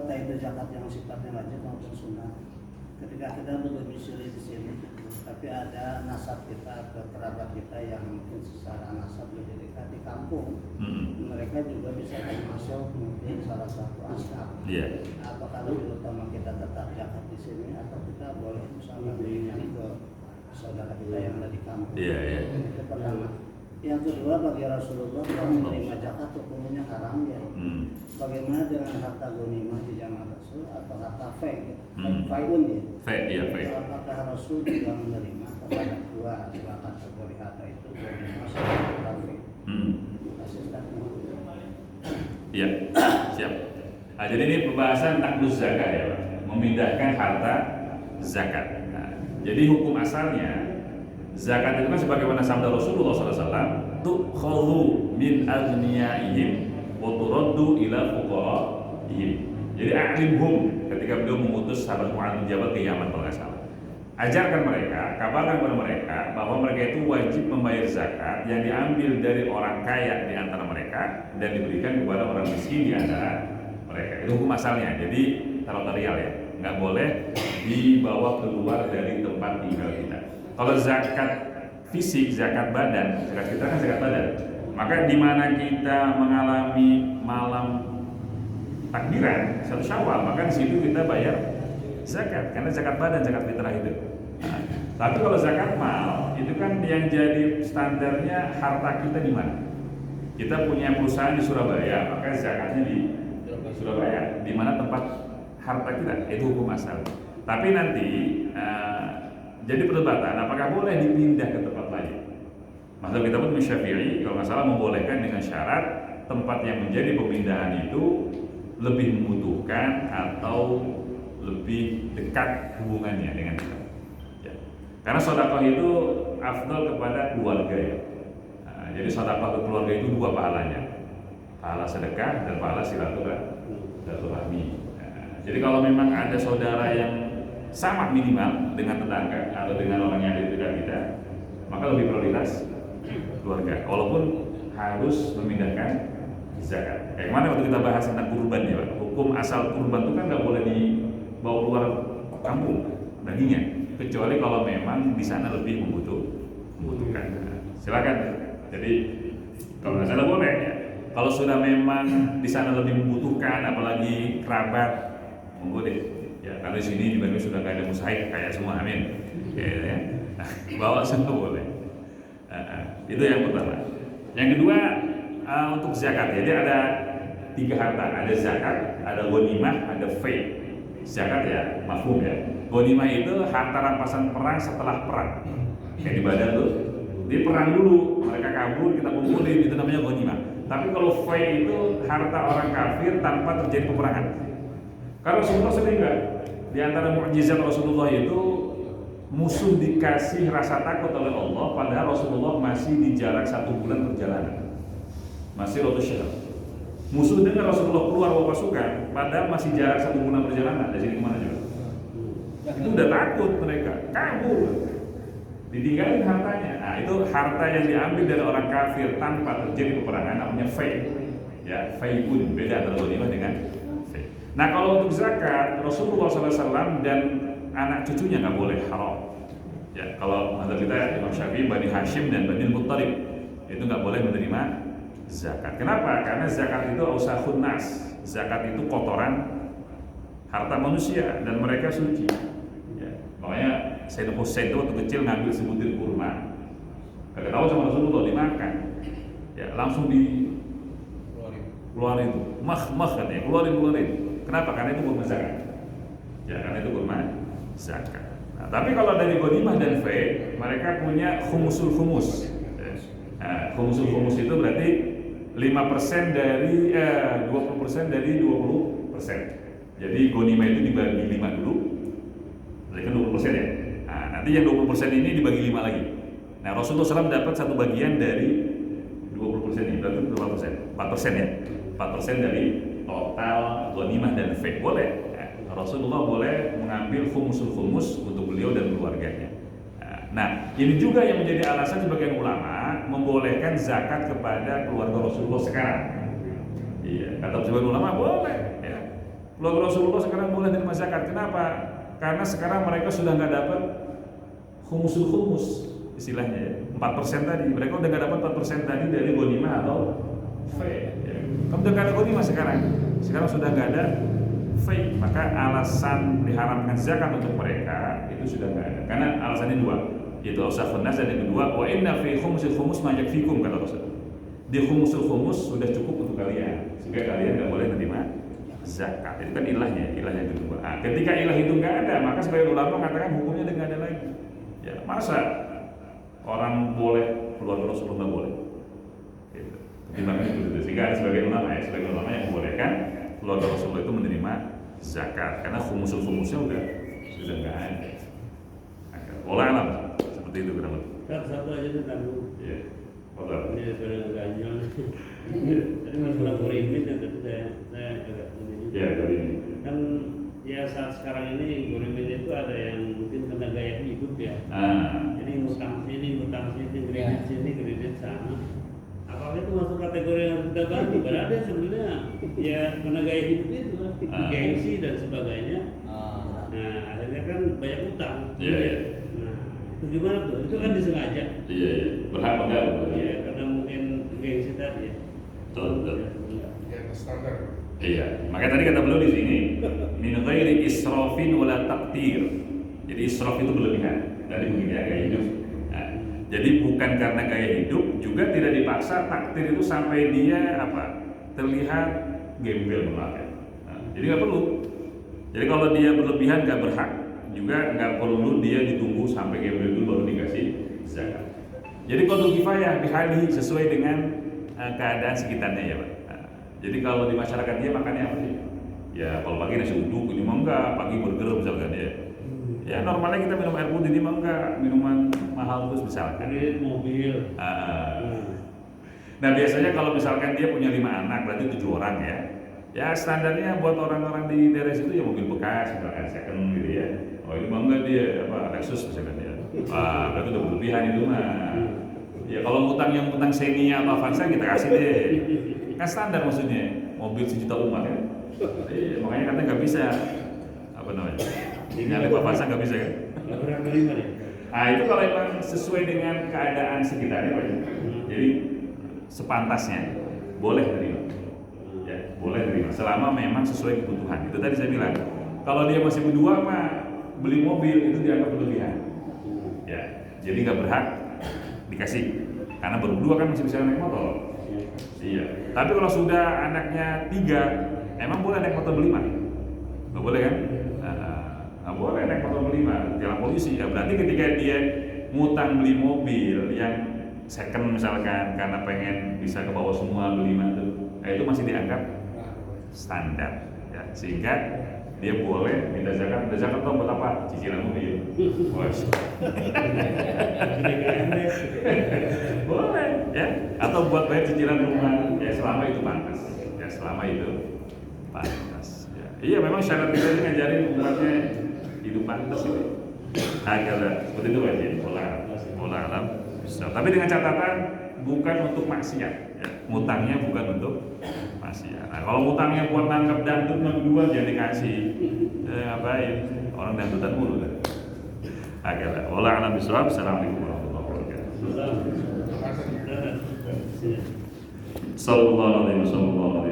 Baik zakat yang sifatnya wajib maupun sunnah. Ketika kita berdomisili di sini, tapi ada nasab kita atau kerabat kita yang mungkin secara nasab lebih dekat di kampung, mereka juga bisa termasuk mungkin salah satu asnaf. Iya. Apakah lebih utama kita tetap zakat di sini atau kita boleh misalnya berikan ke saudara kita yang ada di kampung? Iya. Itu pertama. Yang kedua, bagi Rasulullah kalau menerima zakat hukumnya haram ya. Bagaimana dengan harta ghanimah di zaman Rasul atau harta fai? Faiun ya. Iya fai. Apakah Rasul juga menerima kepada dua kategori harta itu ghanimah atau fai? Iya, siap. Nah, jadi ini pembahasan taklus zakat ya, Pak. Memindahkan harta zakat. Nah, jadi hukum asalnya zakat itu kan sebagaimana sabda Rasulullah SAW, tukhadhu min aghniyaihim wa turaddu ila fuqaraihim. Jadi a'limhum, ketika beliau mengutus sahabat Mu'adz bin Jabal ke Yaman kalau nggak salah. ajarkan mereka, kabarkan kepada mereka bahwa mereka itu wajib membayar zakat yang diambil dari orang kaya di antara mereka dan diberikan kepada orang miskin di antara mereka. Itu hukum asalnya. Jadi teritorial ya, nggak boleh dibawa keluar dari tempat tinggal kita. Kalau zakat fisik, zakat badan, zakat kita kan zakat badan. Maka di mana kita mengalami malam takbiran 1 Syawal, maka di situ kita bayar zakat, karena zakat badan, zakat fitrah itu. Nah, tapi kalau zakat mal itu kan yang jadi standarnya harta kita di mana? Kita punya perusahaan di Surabaya, maka zakatnya di Surabaya, di mana tempat harta kita, itu hukum asal. Tapi nanti jadi perdebatan, apakah boleh dipindah ke tempat lain? Mazhab kita pun Syafi'i kalau nggak salah membolehkan dengan syarat tempat yang menjadi pemindahan itu lebih membutuhkan atau lebih dekat hubungannya dengan kita. Ya. Karena sedekah itu afdal kepada keluarga ya. Nah, jadi sedekah ke keluarga itu 2 pahalanya. Pahala sedekah dan pahala silaturahmi. Nah, jadi kalau memang ada saudara yang sama minimal dengan tetangga atau dengan orang yang ada di dekat kita, maka lebih prioritas keluarga. Walaupun harus memindahkan zakat. Kayak mana waktu kita bahas tentang kurban ya Pak. Hukum asal kurban itu kan nggak boleh dibawa keluar kampung dagingnya, kecuali kalau memang di sana lebih membutuhkan. Silakan. Jadi kalau nggak salah boleh ya. Kalau sudah memang di sana lebih membutuhkan, apalagi kerabat, monggo deh. Ya, karena di sini di Bandung sudah nggak ada musaik kayak semua, amin. Ya. Bawa semua boleh. Itu yang pertama. Yang kedua untuk zakat. Jadi ada 3 harta, ada zakat, ada ghanimah, ada fai. Zakat ya, mafhum ya. Ghanimah itu harta rampasan perang setelah perang. Kayak di Badar tuh, di perang dulu, mereka kabur, kita kumpulin, itu namanya ghanimah. Tapi kalau fai itu harta orang kafir tanpa terjadi peperangan. Karena Rasulullah sering nggak, di antara mukjizat Rasulullah itu musuh dikasih rasa takut oleh Allah, padahal Rasulullah masih di jarak 1 bulan perjalanan, masih rotus syahab. Musuh dengar Rasulullah keluar bawa pasukan, padahal masih jarak 1 bulan perjalanan dari sini kemana juga. Itu udah takut mereka, kabur, ditinggalin hartanya. Nah itu harta yang diambil dari orang kafir tanpa terjadi peperangan, namanya fai. Ya, fai pun beda antara ghanimah dengan fai. Nah kalau untuk zakat, Rasulullah SAW dan anak cucunya nggak boleh haram. Ya, kalau mazhab kita Imam Syafi'i, Bani Hashim dan Bani Muttalib itu nggak boleh menerima zakat. Kenapa? Karena zakat itu ausakhun nas. Zakat itu kotoran harta manusia dan mereka suci. Ya, makanya Sayyidina Husain itu waktu kecil ngambil sebutir kurma, kagak tahu sama Rasulullah, dimakan. Ya, langsung keluarin itu, mah katanya, keluarin. Kenapa? Karena itu kurma zakat. Ya, karena itu kurma zakat. Nah, tapi kalau dari ghanimah dan fai, mereka punya khumusul khumus. Nah, khumusul khumus itu berarti 5% dari 20% dari 20%. Jadi ghanimah itu dibagi 5 dulu. Berarti kan 20% ya. Nah, nanti yang 20% ini dibagi 5 lagi. Nah, Rasulullah SAW dapat 1 bagian dari 20% ini, berarti berapa persen? 4% ya. 4% dari total ghanimah dan fai. Boleh. Rasulullah boleh mengambil khumusul khumus untuk beliau dan keluarganya. Nah, ini juga yang menjadi alasan sebagian ulama membolehkan zakat kepada keluarga Rasulullah sekarang. Iya, kata sebagian ulama boleh. Ya. Keluarga Rasulullah sekarang boleh menerima zakat. Kenapa? Karena sekarang mereka sudah nggak dapat khumusul khumus, istilahnya ya. 4% tadi, mereka udah nggak dapat 4% tadi dari ghanimah atau fai. Ya. Kamu udah nggak ada ghanimah sekarang sudah nggak ada fai, maka alasan diharamkan zakat untuk mereka itu sudah nggak ada. Karena alasannya 2, yaitu ausakhun nas, dan yang kedua, wa inna fi khumusil khumus ma yakfikum, kata Rasul. Di khumusul khumus sudah cukup untuk kalian, sehingga kalian nggak boleh menerima zakat. Itu kan ilahnya yang kedua. Nah, ketika ilah itu nggak ada, maka sebagian ulama mengatakan hukumnya udah nggak ada lagi. Ya, masa orang boleh, keluarga Rasulullah nggak boleh? Gitu. Timbangnya itu. Sehingga ada sebagian ulama yang membolehkan keluarga Rasulullah itu menerima zakat karena khumusul khumusnya sudah nggak ada. Olah alam seperti itu kurang lebih. Satu aja tuh kan. Iya. Olah. Ini sudah ganjil. Tadi masalah korimit yang tadi saya agak ini. Iya, dari ini. Kan Ya saat sekarang ini gorengan itu ada yang mungkin kena gaya hidup ya. Jadi ngutang sini, kredit sini, kredit sana. Apakah itu masuk kategori yang harus kita bantu? Karena ada sebenarnya ya kena gaya hidup itu, gengsi dan sebagainya. Nah akhirnya kan banyak utang. Iya. Nah itu gimana tuh? Itu kan disengaja. Iya. Berhak enggak? Iya karena mungkin gengsi tadi ya. Betul. Ya standar. Iya, makanya tadi kata beliau di sini min ghairi israfin wala taqtir. Jadi israf itu berlebihan. Dari begini ya gaya hidup. Nah, jadi bukan karena gaya hidup, juga tidak dipaksa taktir itu sampai dia terlihat gembel melakukan. Nah, jadi nggak perlu. Jadi kalau dia berlebihan nggak berhak, juga nggak perlu dia ditunggu sampai gembel dulu baru dikasih zakat. Jadi qadul kifayah bihalihi sesuai dengan keadaan sekitarnya ya Pak. Jadi kalau di masyarakat dia makannya apa sih? Ya kalau pagi nasi uduk, ini mah enggak, pagi burger misalkan ya. Ya normalnya kita minum air putih, ini mah enggak, minuman mahal terus misalkan. Kredit mobil. Nah biasanya kalau misalkan dia punya 5 anak, berarti 7 orang ya. Ya standarnya buat orang-orang di daerah situ ya mobil bekas, misalkan second gitu ya. Oh ini mah enggak dia, Lexus misalkan ya. Berarti udah berlebihan itu mah. Ya kalau yang utang Xenia atau Avanza kita kasih deh. Kan standar maksudnya mobil 1 juta umat ya. Makanya katanya nggak bisa nyalip Avanza nggak bisa kan. Laporan kelima deh. Nah itu kalau memang sesuai dengan keadaan sekitarnya Pak. Jadi sepantasnya boleh terima. Ya boleh terima selama memang sesuai kebutuhan. Itu tadi saya bilang kalau dia masih berdua mah beli mobil itu dianggap berlebihan. Ya jadi nggak berhak dikasih karena berdua kan masih bisa naik motor. Iya. Tapi kalau sudah anaknya 3, emang boleh naik motor berlima? Nggak boleh kan? Nggak boleh naik motor berlima. Jalan polisi. Ya berarti ketika dia ngutang beli mobil yang second misalkan karena pengen bisa ke bawah semua berlima itu masih dianggap standar. Ya. Sehingga dia boleh minta zakat. Minta zakat tuh buat apa? Cicilan mobil. Boleh ya, atau buat bayar cicilan rumah ya selama itu pantas ya. Iya memang syarat kita ini ngajarin umatnya hidup pantas itu seperti itu aja pola alam. Tapi dengan catatan bukan untuk maksiat ya. Ngutangnya bukan untuk maksiat. Nah kalau ngutangnya buat nangkep dangdut dua jangan dikasih orang dangdutan mulu kan. Pola alam bisawab. Assalamualaikum warahmatullahi wabarakatuh. Sallallahu alaihi wasallam.